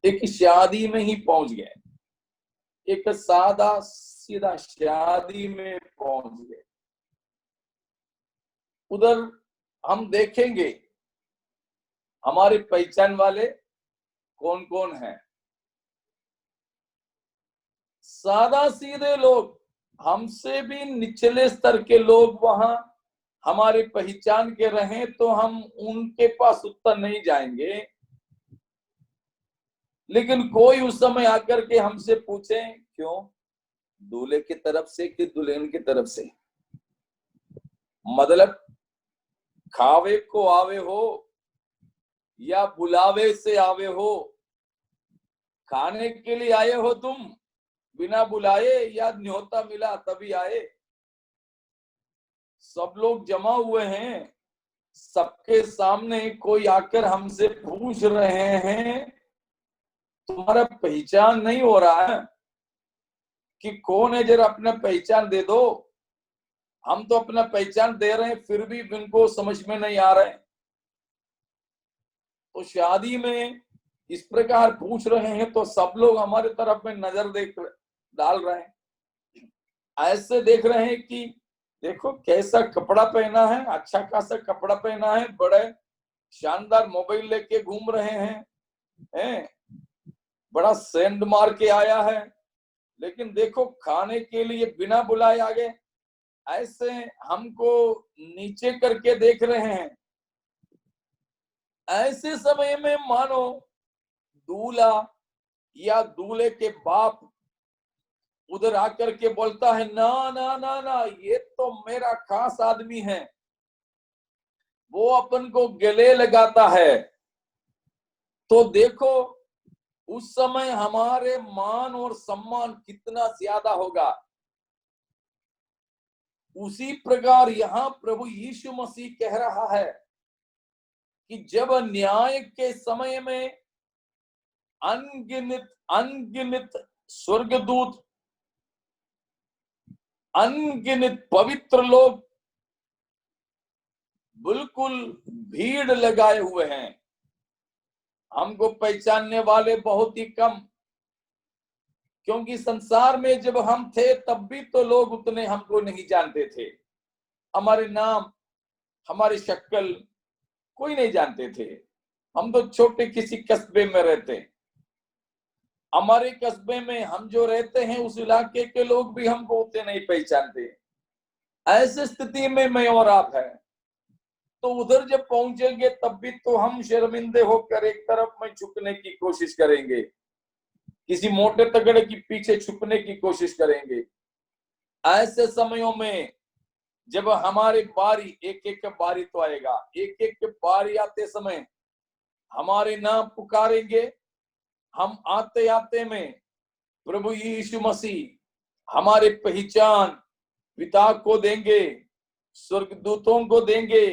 एक शादी में ही पहुंच गए। एक सादा सीधा शादी में पहुंच गए। उधर हम देखेंगे हमारी पहचान वाले कौन कौन हैं। सादा सीधे लोग, हमसे भी निचले स्तर के लोग वहां हमारी पहचान के रहें तो हम उनके पास उत्तर नहीं जाएंगे। लेकिन कोई उस समय आकर के हमसे पूछे, क्यों, दूल्हे की तरफ से कि दुल्हन की तरफ से, मतलब खावे को आवे हो या बुलावे से आवे हो, खाने के लिए आए हो तुम बिना बुलाए या न्योता मिला तभी आए। सब लोग जमा हुए हैं, सबके सामने कोई आकर हमसे पूछ रहे हैं, तुम्हारा पहचान नहीं हो रहा है कि कौन है, जरा अपना पहचान दे दो। हम तो अपना पहचान दे रहे हैं फिर भी उनको समझ में नहीं आ रहे। तो शादी में इस प्रकार पूछ रहे हैं तो सब लोग हमारे तरफ में नजर डाल रहे हैं, ऐसे देख रहे हैं कि देखो कैसा कपड़ा पहना है, अच्छा खासा कपड़ा पहना है, बड़े शानदार मोबाइल लेके घूम रहे हैं, बड़ा सेंड मार के आया है, लेकिन देखो खाने के लिए बिना बुलाए आ गए। ऐसे हमको नीचे करके देख रहे हैं। ऐसे समय में मानो दूल्हा या दूल्हे के बाप उधर आकर के बोलता है, ना ना ना ना, ये तो मेरा खास आदमी है, वो अपन को गले लगाता है। तो देखो उस समय हमारे मान और सम्मान कितना ज्यादा होगा। उसी प्रकार यहाँ प्रभु यीशु मसीह कह रहा है कि जब न्याय के समय में अनगिनत स्वर्गदूत, अनगिनत पवित्र लोग बिल्कुल भीड़ लगाए हुए हैं, हमको पहचानने वाले बहुत ही कम। क्योंकि संसार में जब हम थे तब भी तो लोग उतने हमको नहीं जानते थे, हमारे नाम, हमारी शक्ल कोई नहीं जानते थे। हम तो छोटे किसी कस्बे में रहते, हमारे कस्बे में हम जो रहते हैं उस इलाके के लोग भी हमको उतने नहीं पहचानते। ऐसी स्थिति में मैं और आप हैं, तो उधर जब पहुंचेंगे तब भी तो हम शर्मिंदे होकर एक तरफ में छुपने की कोशिश करेंगे, किसी मोटे तगड़े के पीछे छुपने की कोशिश करेंगे। ऐसे समयों में जब हमारी बारी, एक एक बारी तो आएगा, एक एक बारी आते समय हमारे नाम पुकारेंगे। हम आते आते में प्रभु यीशु मसीह हमारे पहचान पिता को देंगे, स्वर्गदूतों को देंगे,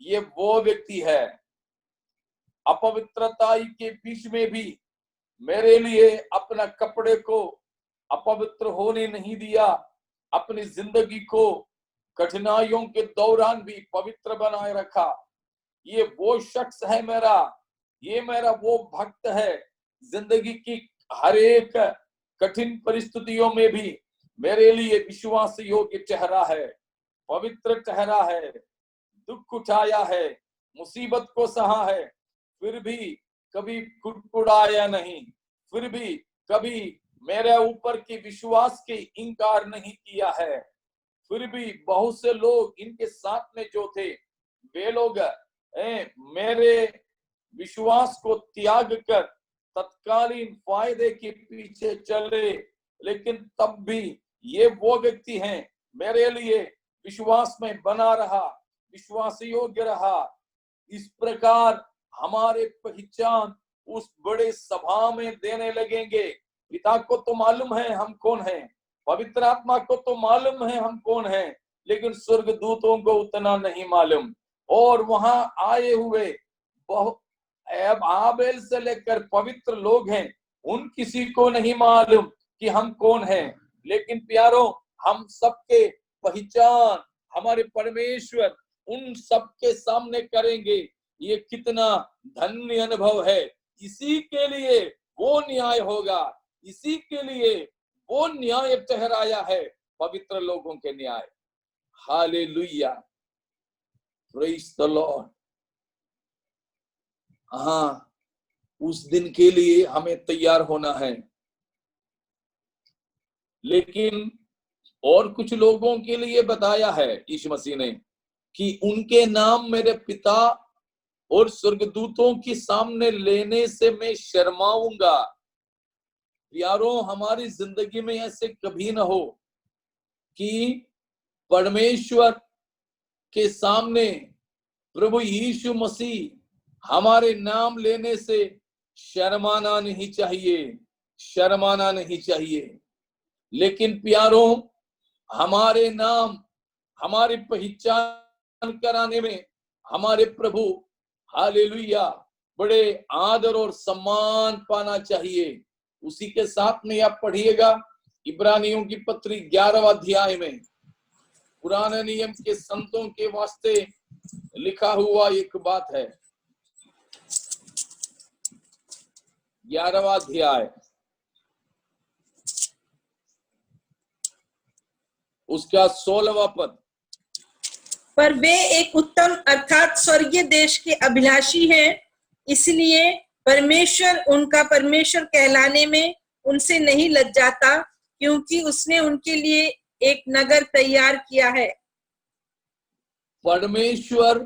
ये वो व्यक्ति है। अपवित्रता के बीच में भी मेरे लिए अपना कपड़े को अपवित्र होने नहीं दिया, अपनी जिंदगी को कठिनाइयों के दौरान भी पवित्र बनाए रखा। ये वो शख्स है मेरा, ये मेरा वो भक्त है, जिंदगी की हर एक कठिन परिस्थितियों में भी मेरे लिए विश्वास योग्य ठहरा है, पवित्र ठहरा है, दुख उठाया है, मुसीबत को सहा है, फिर भी कभी कुड़कुड़ाया नहीं, फिर भी कभी मेरे ऊपर की विश्वास की इनकार नहीं किया है। फिर भी बहुत से लोग इनके साथ में जो थे वे लोग मेरे विश्वास को त्याग कर तत्कालीन फायदे के पीछे चले, लेकिन तब भी ये वो व्यक्ति हैं मेरे लिए विश्वास में बना रहा, विश्वास योग्य रहा। इस प्रकार हमारे पहचान उस बड़े सभा में देने लगेंगे। पिता को तो मालूम है हम कौन हैं, पवित्र आत्मा को तो मालूम है हम कौन हैं, लेकिन स्वर्गदूतों को उतना नहीं मालूम। और वहां आए हुए बहुत आबेल से लेकर पवित्र लोग हैं, उन किसी को नहीं मालूम कि हम कौन हैं। लेकिन प्यारों, हम सबके पहचान हमारे परमेश्वर उन सबके सामने करेंगे। ये कितना धन्य अनुभव है। इसी के लिए वो न्याय होगा, इसी के लिए वो न्याय ठहराया है पवित्र लोगों के न्याय। Hallelujah, praise the Lord. हाँ, उस दिन के लिए हमें तैयार होना है। लेकिन और कुछ लोगों के लिए बताया है यीशु मसीह ने कि उनके नाम मेरे पिता और स्वर्गदूतों के सामने लेने से मैं शर्माऊंगा। प्यारों, हमारी जिंदगी में ऐसे कभी ना हो कि परमेश्वर के सामने प्रभु यीशु मसीह हमारे नाम लेने से शर्माना नहीं चाहिए, शर्माना नहीं चाहिए। लेकिन प्यारों, हमारे नाम, हमारी पहचान कराने में हमारे प्रभु हालेलुया बड़े आदर और सम्मान पाना चाहिए। उसी के साथ में आप पढ़िएगा इब्रानियों की पत्री 11वां अध्याय में पुराने नियम के संतों के वास्ते लिखा हुआ एक बात है। 11वां अध्याय उसका 16वां पद। पर वे एक उत्तम अर्थात स्वर्गीय देश के अभिलाषी हैं, इसलिए परमेश्वर उनका परमेश्वर कहलाने में उनसे नहीं लज्जाता, क्योंकि उसने उनके लिए एक नगर तैयार किया है। परमेश्वर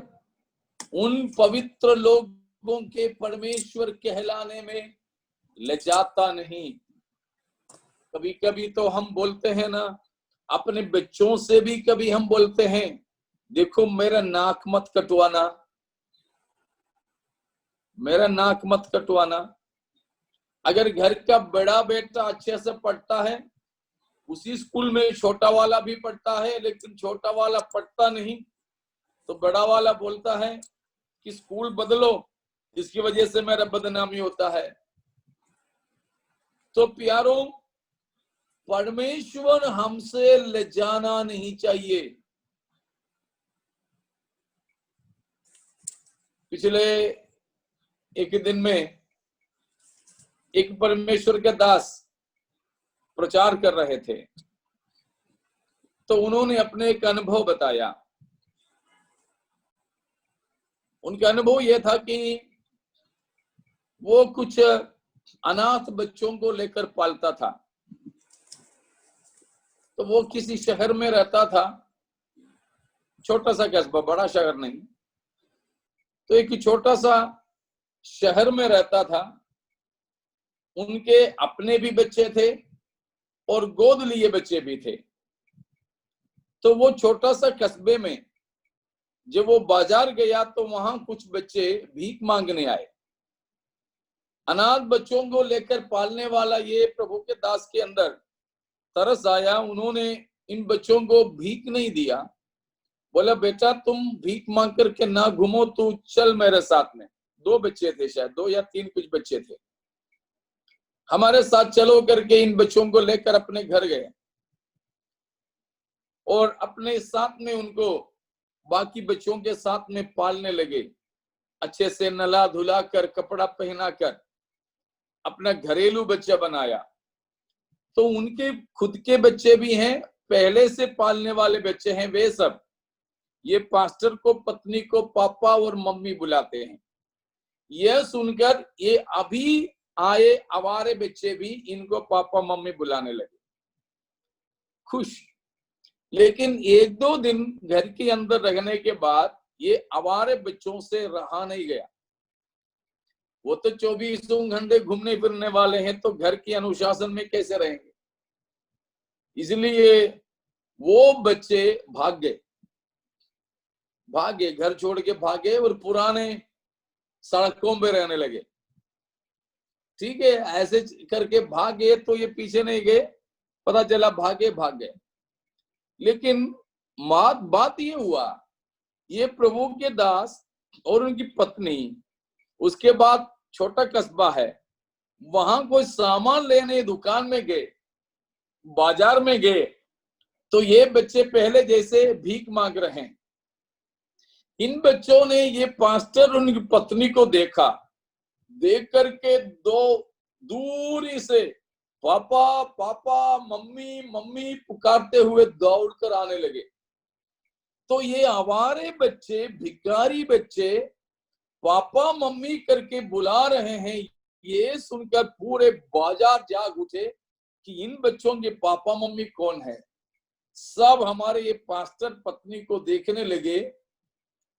उन पवित्र लोगों के परमेश्वर कहलाने में लज्जाता नहीं। कभी कभी तो हम बोलते हैं ना, अपने बच्चों से भी कभी हम बोलते हैं, देखो मेरा नाक मत कटवाना, मेरा नाक मत कटवाना। अगर घर का बड़ा बेटा अच्छे से पढ़ता है, उसी स्कूल में छोटा वाला भी पढ़ता है, लेकिन छोटा वाला पढ़ता नहीं, तो बड़ा वाला बोलता है कि स्कूल बदलो, इसकी वजह से मेरा बदनामी होता है। तो प्यारों, परमेश्वर हमसे लजाना नहीं चाहिए। पिछले एक दिन में एक परमेश्वर के दास प्रचार कर रहे थे, तो उन्होंने अपने एक अनुभव बताया। उनका अनुभव यह था कि वो कुछ अनाथ बच्चों को लेकर पालता था। तो वो किसी शहर में रहता था, छोटा सा कस्बा, बड़ा शहर नहीं। तो एक छोटा सा शहर में रहता था। उनके अपने भी बच्चे थे और गोद लिए बच्चे भी थे। तो वो छोटा सा कस्बे में जब वो बाजार गया तो वहां कुछ बच्चे भीख मांगने आए। अनाथ बच्चों को लेकर पालने वाला ये प्रभु के दास के अंदर तरस आया। उन्होंने इन बच्चों को भीख नहीं दिया, बोला बेटा तुम भीख मांग करके ना घूमो, तू चल मेरे साथ में। 2 बच्चे थे, शायद 2 या 3 कुछ बच्चे थे। हमारे साथ चलो करके इन बच्चों को लेकर अपने घर गए और अपने साथ में उनको बाकी बच्चों के साथ में पालने लगे। अच्छे से नला धुला कर, कपड़ा पहना कर अपना घरेलू बच्चा बनाया। तो उनके खुद के बच्चे भी हैं, पहले से पालने वाले बच्चे हैं, वे सब ये पास्टर को, पत्नी को पापा और मम्मी बुलाते हैं। यह सुनकर ये अभी आए आवारे बच्चे भी इनको पापा मम्मी बुलाने लगे, खुश। लेकिन 1-2 दिन घर के अंदर रहने के बाद ये आवारे बच्चों से रहा नहीं गया। वो तो 24 घंटे घूमने फिरने वाले हैं, तो घर के अनुशासन में कैसे रहेंगे? इसलिए वो बच्चे भाग गए, घर छोड़ के भागे और पुराने सड़कों पे रहने लगे। ठीक है, ऐसे करके भागे तो ये पीछे नहीं गए, पता चला भाग गए। लेकिन बात ये हुआ, ये प्रभु के दास और उनकी पत्नी, उसके बाद छोटा कस्बा है, वहां कोई सामान लेने दुकान में गए, बाजार में गए, तो ये बच्चे पहले जैसे भीख मांग रहे हैं। इन बच्चों ने ये पास्टर और उनकी पत्नी को देखा, देख करके 2 दूरी से पापा पापा, मम्मी मम्मी पुकारते हुए दौड़कर आने लगे। तो ये आवारे बच्चे, भिखारी बच्चे पापा मम्मी करके बुला रहे हैं, ये सुनकर पूरे बाजार जाग उठे कि इन बच्चों के पापा मम्मी कौन है। सब हमारे ये पास्टर पत्नी को देखने लगे।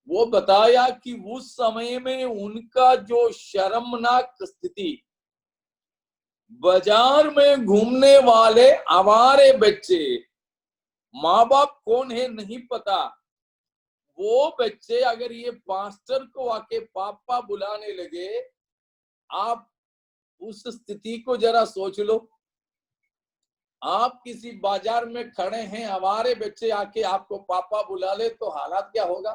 वो बताया कि उस समय में उनका जो शर्मनाक स्थिति, बाजार में घूमने वाले आवारे बच्चे, माँ बाप कौन है नहीं पता, वो बच्चे अगर ये पास्टर को आके पापा बुलाने लगे, आप उस स्थिति को जरा सोच लो। आप किसी बाजार में खड़े हैं, आवारे बच्चे आके आपको पापा बुला ले तो हालात क्या होगा।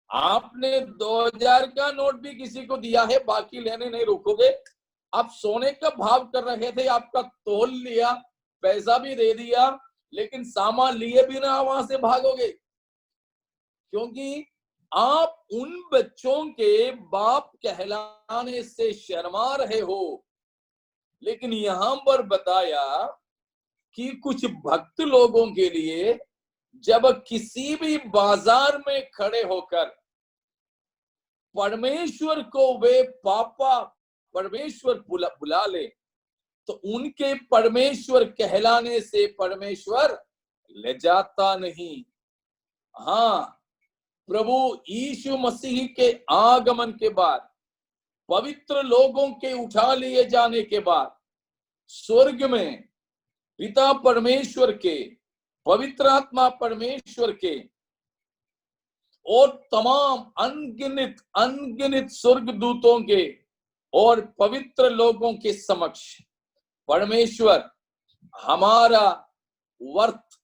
आपने 2000 का नोट भी किसी को दिया है, बाकी लेने नहीं रुकोगे। आप सोने का भाव कर रहे थे, आपका तोल लिया, पैसा भी दे दिया, लेकिन सामान लिए बिना वहां से भागोगे, क्योंकि आप उन बच्चों के बाप कहलाने से शर्मा रहे हो। लेकिन यहां पर बताया कि कुछ भक्त लोगों के लिए जब किसी भी बाजार में खड़े होकर परमेश्वर को वे पापा परमेश्वर बुला ले, तो उनके परमेश्वर कहलाने से परमेश्वर ले जाता नहीं। हाँ, प्रभु यीशु मसीह के आगमन के बाद, पवित्र लोगों के उठा लिए जाने के बाद, स्वर्ग में पिता परमेश्वर के, पवित्र आत्मा परमेश्वर के और तमाम अनगिनत स्वर्गदूतों के और पवित्र लोगों के समक्ष परमेश्वर हमारा वर्थ,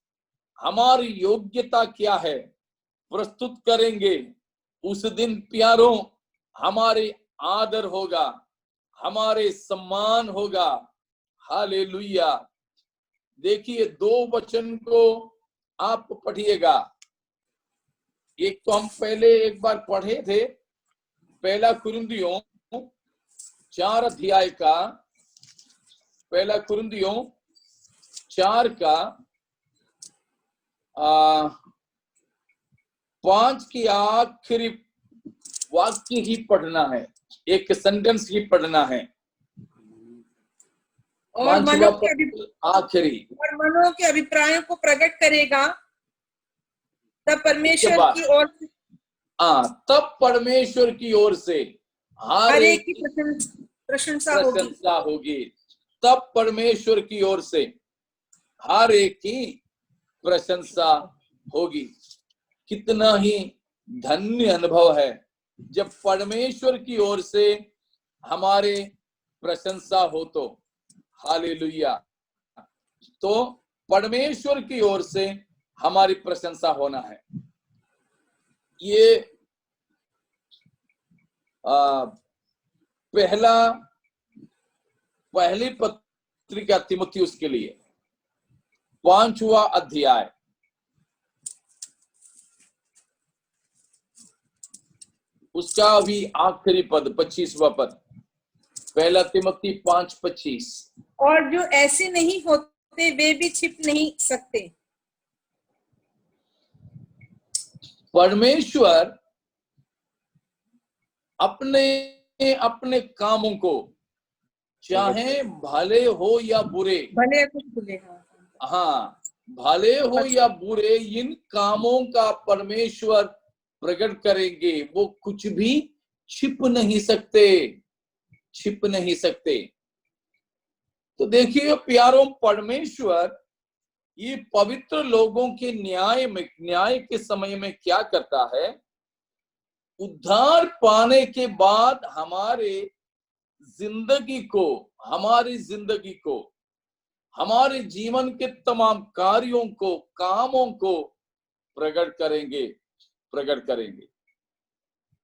हमारी योग्यता क्या है प्रस्तुत करेंगे। उस दिन प्यारों हमारे आदर होगा, हमारे सम्मान होगा। हालेलुया। देखिए 2 वचन को आप पढ़िएगा। एक तो हम पहले एक बार पढ़े थे, पहला कुरिन्थियों 4 अध्याय का, पहला कुरिन्थियों 4 का 5 की आखिरी वाक्य ही पढ़ना है, एक सेंटेंस ही पढ़ना है। और मनों के अभिप्रायों को प्रकट करेगा, तब परमेश्वर की ओर से, तब परमेश्वर की ओर से हर एक की प्रशंसा होगी। तब परमेश्वर की ओर से हर एक की प्रशंसा होगी। कितना ही धन्य अनुभव है जब परमेश्वर की ओर से हमारे प्रशंसा हो तो। हालेलुया। तो परमेश्वर की ओर से हमारी प्रशंसा होना है। ये पहली पत्रिका तीमुथियुस के लिए 5वां अध्याय, उसका भी आखिरी पद 25वां पद, पहला तीमुथी 5:25। और जो ऐसे नहीं होते वे भी छिप नहीं सकते। परमेश्वर अपने अपने कामों को, चाहे भले हो या बुरे, भले कुछ बुरे, हाँ भले हो या बुरे, इन कामों का परमेश्वर प्रकट करेंगे। वो कुछ भी छिप नहीं सकते, छिप नहीं सकते। तो देखिए प्यारों, परमेश्वर ये पवित्र लोगों के न्याय के समय में क्या करता है, उद्धार पाने के बाद हमारी जिंदगी को, हमारे जीवन के तमाम कार्यों को, कामों को प्रकट करेंगे।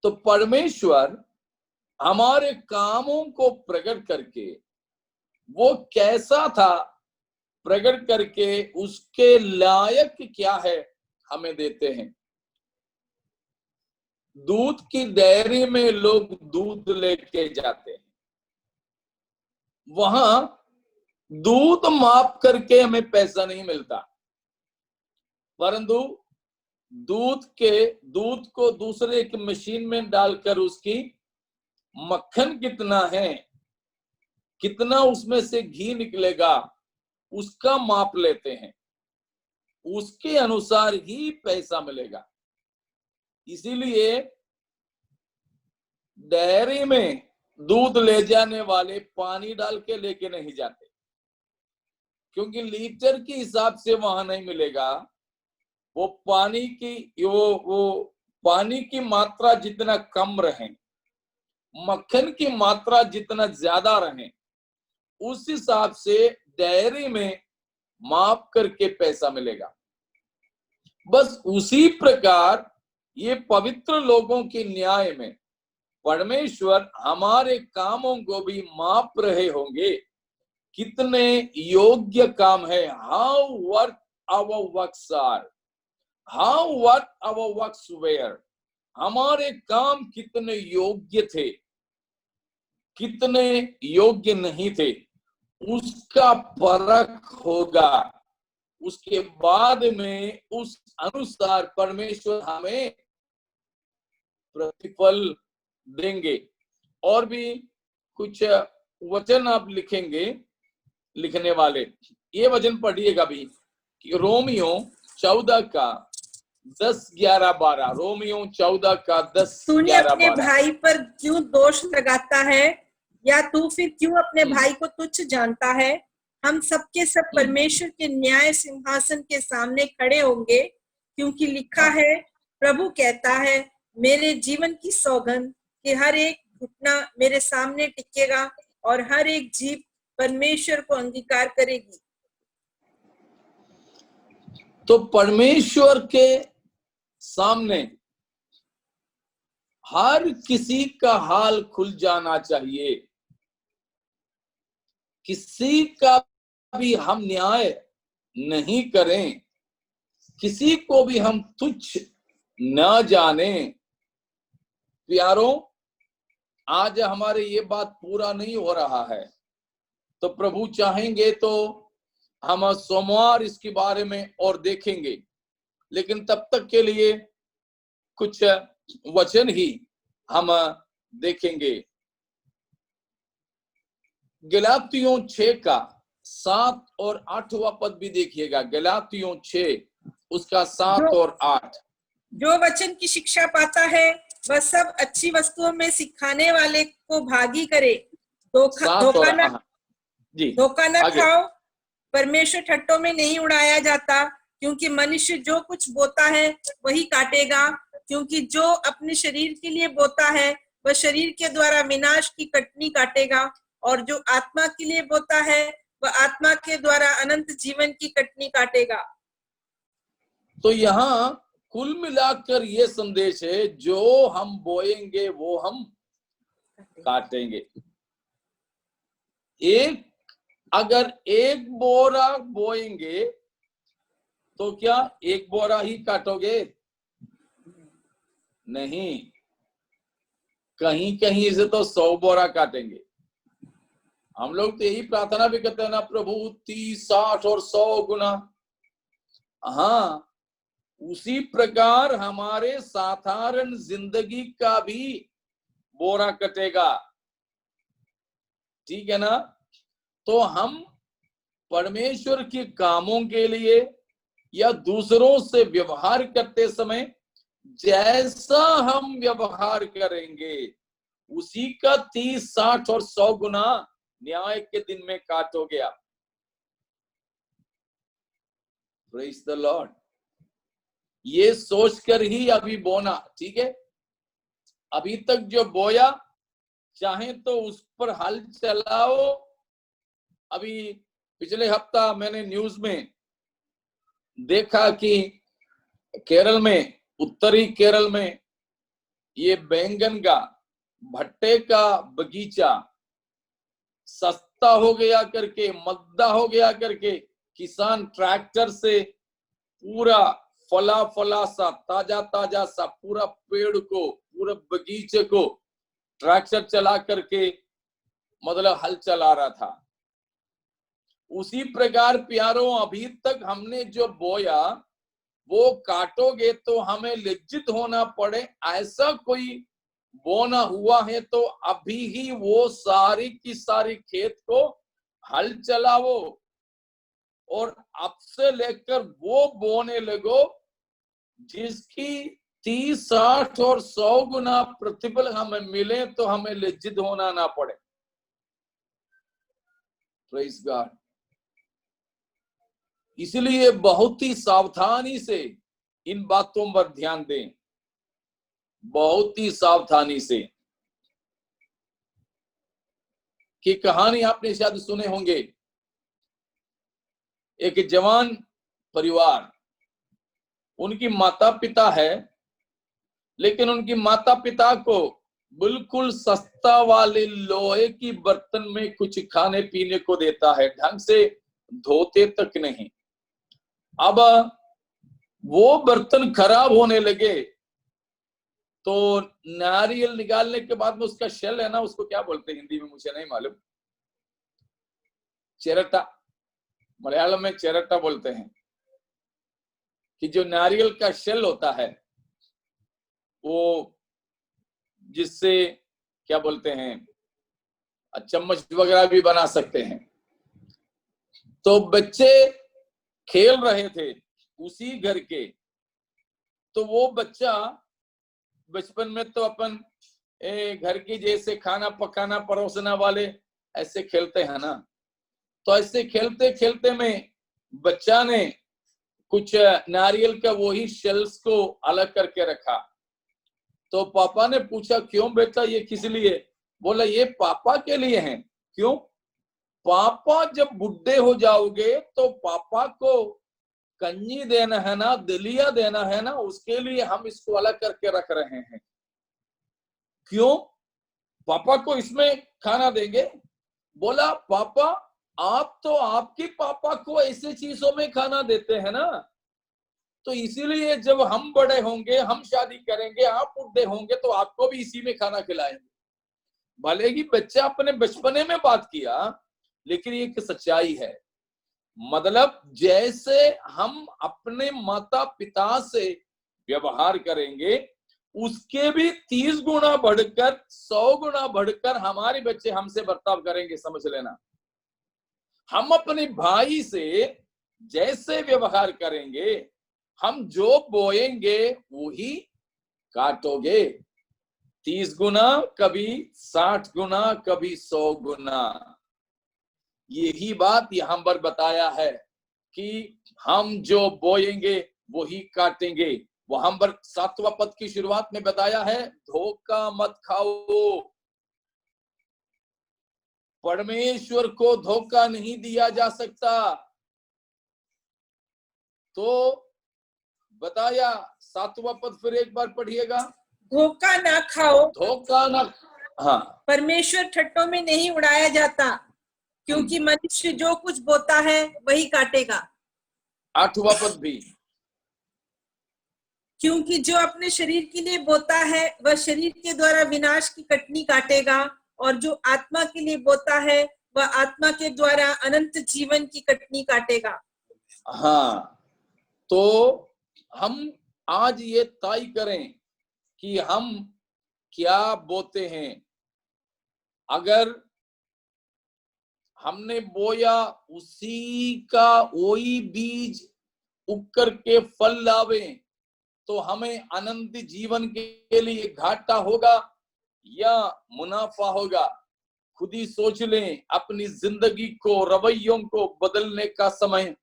तो परमेश्वर हमारे कामों को प्रकट करके, वो कैसा था प्रकट करके उसके लायक क्या है हमें देते हैं। दूध की डेयरी में लोग दूध लेके जाते हैं, वहां दूध माप करके हमें पैसा नहीं मिलता, परंतु दूध को दूसरे एक मशीन में डालकर उसकी मक्खन कितना है, कितना उसमें से घी निकलेगा, उसका माप लेते हैं, उसके अनुसार ही पैसा मिलेगा। इसीलिए डेयरी में दूध ले जाने वाले पानी डाल के लेके नहीं जाते, क्योंकि लीटर के हिसाब से वहां नहीं मिलेगा। वो पानी की मात्रा जितना कम रहे, मक्खन की मात्रा जितना ज्यादा रहे, उस हिसाब से डेयरी में माप करके पैसा मिलेगा। बस उसी प्रकार ये पवित्र लोगों के न्याय में परमेश्वर हमारे कामों को भी माप रहे होंगे, कितने योग्य काम है। How work our works are, how work our works were, हमारे काम कितने योग्य थे, कितने योग्य नहीं थे, उसका परख होगा। उसके बाद में उस अनुसार परमेश्वर हमें प्रतिफल देंगे। और भी कुछ वचन आप लिखेंगे, लिखने वाले ये वचन पढ़िएगा भी कि रोमियो 14 का 10, 11, 12। रोमियो 14 का 10, तूने 11, अपने 12। भाई पर क्यों दोष लगाता है, या तू फिर क्यों अपने भाई को तुच्छ जानता है? हम सबके सब परमेश्वर के न्याय सिंहासन के सामने खड़े होंगे, क्योंकि लिखा है, प्रभु कहता है, मेरे जीवन की सौगंध कि हर एक घुटना मेरे सामने टिकेगा और हर एक जीभ परमेश्वर को अंगीकार करेगी। तो परमेश्वर के सामने हर किसी का हाल खुल जाना चाहिए। किसी का भी हम न्याय नहीं करें, किसी को भी हम तुच्छ न जाने। प्यारों, आज हमारे ये बात पूरा नहीं हो रहा है, तो प्रभु चाहेंगे तो हम सोमवार इसके बारे में और देखेंगे, लेकिन तब तक के लिए कुछ वचन ही हम देखेंगे। गलातियों 6 का 7 और 8वां पद भी देखिएगा। गलातियों 6 उसका 7 और 8। जो वचन की शिक्षा पाता है वह सब अच्छी वस्तुओं में सिखाने वाले को भागी करे। धोखा न खाओ, परमेश्वर ठट्टों में नहीं उड़ाया जाता, क्योंकि मनुष्य जो कुछ बोता है वही काटेगा। क्योंकि जो अपने शरीर के लिए बोता है वह शरीर के द्वारा विनाश की कटनी काटेगा, और जो आत्मा के लिए बोता है वह आत्मा के द्वारा अनंत जीवन की कटनी काटेगा। तो यहाँ कुल मिलाकर ये संदेश है, जो हम बोएंगे वो हम काटेंगे। अगर एक बोरा बोएंगे तो क्या एक बोरा ही काटोगे? नहीं, कहीं कहीं से तो 100 बोरा काटेंगे। हम लोग तो यही प्रार्थना भी करते हैं ना, प्रभु 30, 60 और 100 गुना। हाँ, उसी प्रकार हमारे साधारण जिंदगी का भी बोरा कटेगा, ठीक है ना? तो हम परमेश्वर के कामों के लिए या दूसरों से व्यवहार करते समय जैसा हम व्यवहार करेंगे, उसी का 30, 60 और 100 गुना न्याय के दिन में काटोगे आप। Praise the Lord. ये सोचकर ही अभी बोना, ठीक है? अभी तक जो बोया, चाहे तो उस पर हल चलाओ। अभी पिछले हफ्ता मैंने न्यूज में देखा कि केरल में, उत्तरी केरल में ये बैंगन का भट्टे का बगीचा सस्ता हो गया करके, मद्दा हो गया करके, किसान ट्रैक्टर से पूरा फला सा ताजा सा पूरा पेड़ को, पूरा बगीचे को ट्रैक्टर चला करके मतलब हल चला रहा था। उसी प्रकार प्यारों, अभी तक हमने जो बोया वो काटोगे तो हमें लज्जित होना पड़े, ऐसा कोई बोना हुआ है तो अभी ही वो सारी की सारी खेत को हल चलाओ और अब से लेकर वो बोने लगो जिसकी 30, 60 और 100 गुना प्रतिफल हमें मिले, तो हमें लज्जित होना ना पड़े। Praise God. इसलिए बहुत ही सावधानी से इन बातों पर ध्यान दें, बहुत ही सावधानी से। कि कहानी आपने शायद सुने होंगे, एक जवान परिवार, उनकी माता पिता है, लेकिन उनकी माता पिता को बिल्कुल सस्ता वाले लोहे की बर्तन में कुछ खाने पीने को देता है, ढंग से धोते तक नहीं। अब वो बर्तन खराब होने लगे तो नारियल निकालने के बाद में उसका शेल है ना, उसको क्या बोलते हैं हिंदी में मुझे नहीं मालूम, चेरटा, मलयालम में चेरटा बोलते हैं, कि जो नारियल का शेल होता है वो, जिससे क्या बोलते हैं, चम्मच वगैरह भी बना सकते हैं। तो बच्चे खेल रहे थे उसी घर के, तो वो बच्चा, बचपन में तो अपन घर की जैसे खाना पकाना परोसना वाले ऐसे खेलते हैं ना, तो ऐसे खेलते खेलते में बच्चा ने कुछ नारियल का वही शेल्स को अलग करके रखा। तो पापा ने पूछा, क्यों बेटा ये किस लिए? बोला, ये पापा के लिए है। क्यों? पापा जब बुढ़े हो जाओगे तो पापा को कन्नी देना है ना, दलिया देना है ना, उसके लिए हम इसको अलग करके रख रहे हैं। क्यों? पापा को इसमें खाना देंगे। बोला, पापा आप तो आपके पापा को ऐसे चीजों में खाना देते हैं ना, तो इसीलिए जब हम बड़े होंगे, हम शादी करेंगे, आप बुढ़े होंगे तो आपको भी इसी में खाना खिलाएंगे। भले ही बच्चा अपने बचपने में बात किया, लेकिन ये एक सच्चाई है। मतलब जैसे हम अपने माता पिता से व्यवहार करेंगे, उसके भी 30 गुना बढ़कर, 100 गुना बढ़कर हमारे बच्चे हमसे बर्ताव करेंगे, समझ लेना। हम अपने भाई से जैसे व्यवहार करेंगे, हम जो बोएंगे वही काटोगे। 30 गुना, कभी 60 गुना, कभी 100 गुना। यही बात यहां पर बताया है कि हम जो बोएंगे वही काटेंगे। वहां पर 7वां पद की शुरुआत में बताया है, धोखा मत खाओ। परमेश्वर को धोखा नहीं दिया जा सकता। तो बताया 7वां पद, फिर एक बार पढ़िएगा। धोखा ना खाओ, धोखा ना, हाँ, परमेश्वर ठट्टों में नहीं उड़ाया जाता, क्योंकि मनुष्य जो कुछ बोता है वही काटेगा। 8वां पद भी, क्योंकि जो अपने शरीर के लिए बोता है वह शरीर के द्वारा विनाश की कटनी काटेगा, और जो आत्मा के लिए बोता है वह आत्मा के द्वारा अनंत जीवन की कटनी काटेगा। हाँ, तो हम आज ये तय करें कि हम क्या बोते हैं। अगर हमने बोया उसी का वही बीज उग करके फल लावे, तो हमें अनंत जीवन के लिए घाटा होगा या मुनाफा होगा। खुद ही सोच लें, अपनी जिंदगी को, रवैयों को बदलने का समय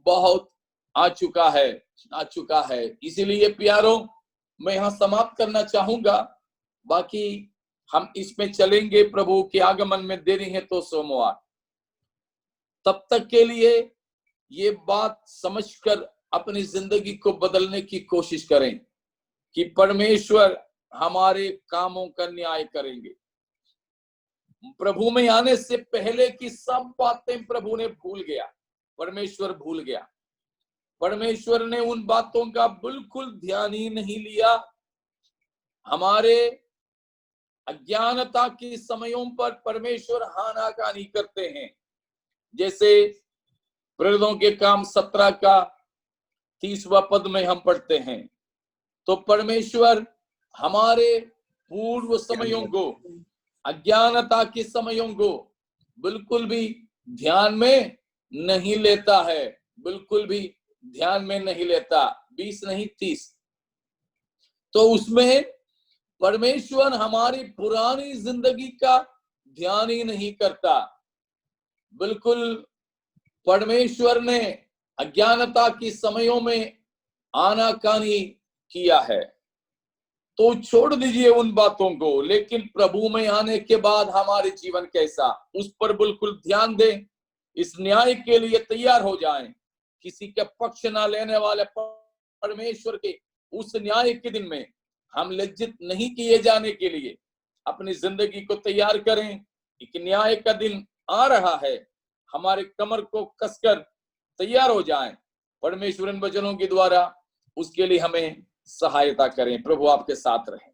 बहुत आ चुका है। इसीलिए प्यारों, मैं यहाँ समाप्त करना चाहूंगा। बाकी हम इसमें चलेंगे, प्रभु के आगमन में देरी है तो सोमवार। तब तक के लिए ये बात समझकर अपनी जिंदगी को बदलने की कोशिश करें कि परमेश्वर हमारे कामों का न्याय करेंगे। प्रभु में आने से पहले की सब बातें प्रभु ने भूल गया, परमेश्वर भूल गया। परमेश्वर ने उन बातों का बिल्कुल ध्यान ही नहीं लिया। हमारे अज्ञानता के समयों पर परमेश्वर हानाकानी करते हैं। जैसे प्रेरितों के काम 17 का 30वां पद में हम पढ़ते हैं, तो परमेश्वर हमारे पूर्व समयों को, अज्ञानता के समयों को बिल्कुल भी ध्यान में नहीं लेता है, बिल्कुल भी ध्यान में नहीं लेता। 20 नहीं 30। तो उसमें परमेश्वर हमारी पुरानी जिंदगी का ध्यान ही नहीं करता। बिल्कुल परमेश्वर ने अज्ञानता के समयों में आनाकानी किया है, तो छोड़ दीजिए उन बातों को। लेकिन प्रभु में आने के बाद हमारे जीवन कैसा, उस पर बिल्कुल ध्यान दें। इस न्याय के लिए तैयार हो जाएं। किसी के पक्ष ना लेने वाले परमेश्वर के उस न्याय के दिन में हम लज्जित नहीं किए जाने के लिए अपनी जिंदगी को तैयार करें। एक न्याय का दिन आ रहा है, हमारे कमर को कसकर तैयार हो जाएं। परमेश्वर इन वचनों के द्वारा उसके लिए हमें सहायता करें। प्रभु आपके साथ रहे।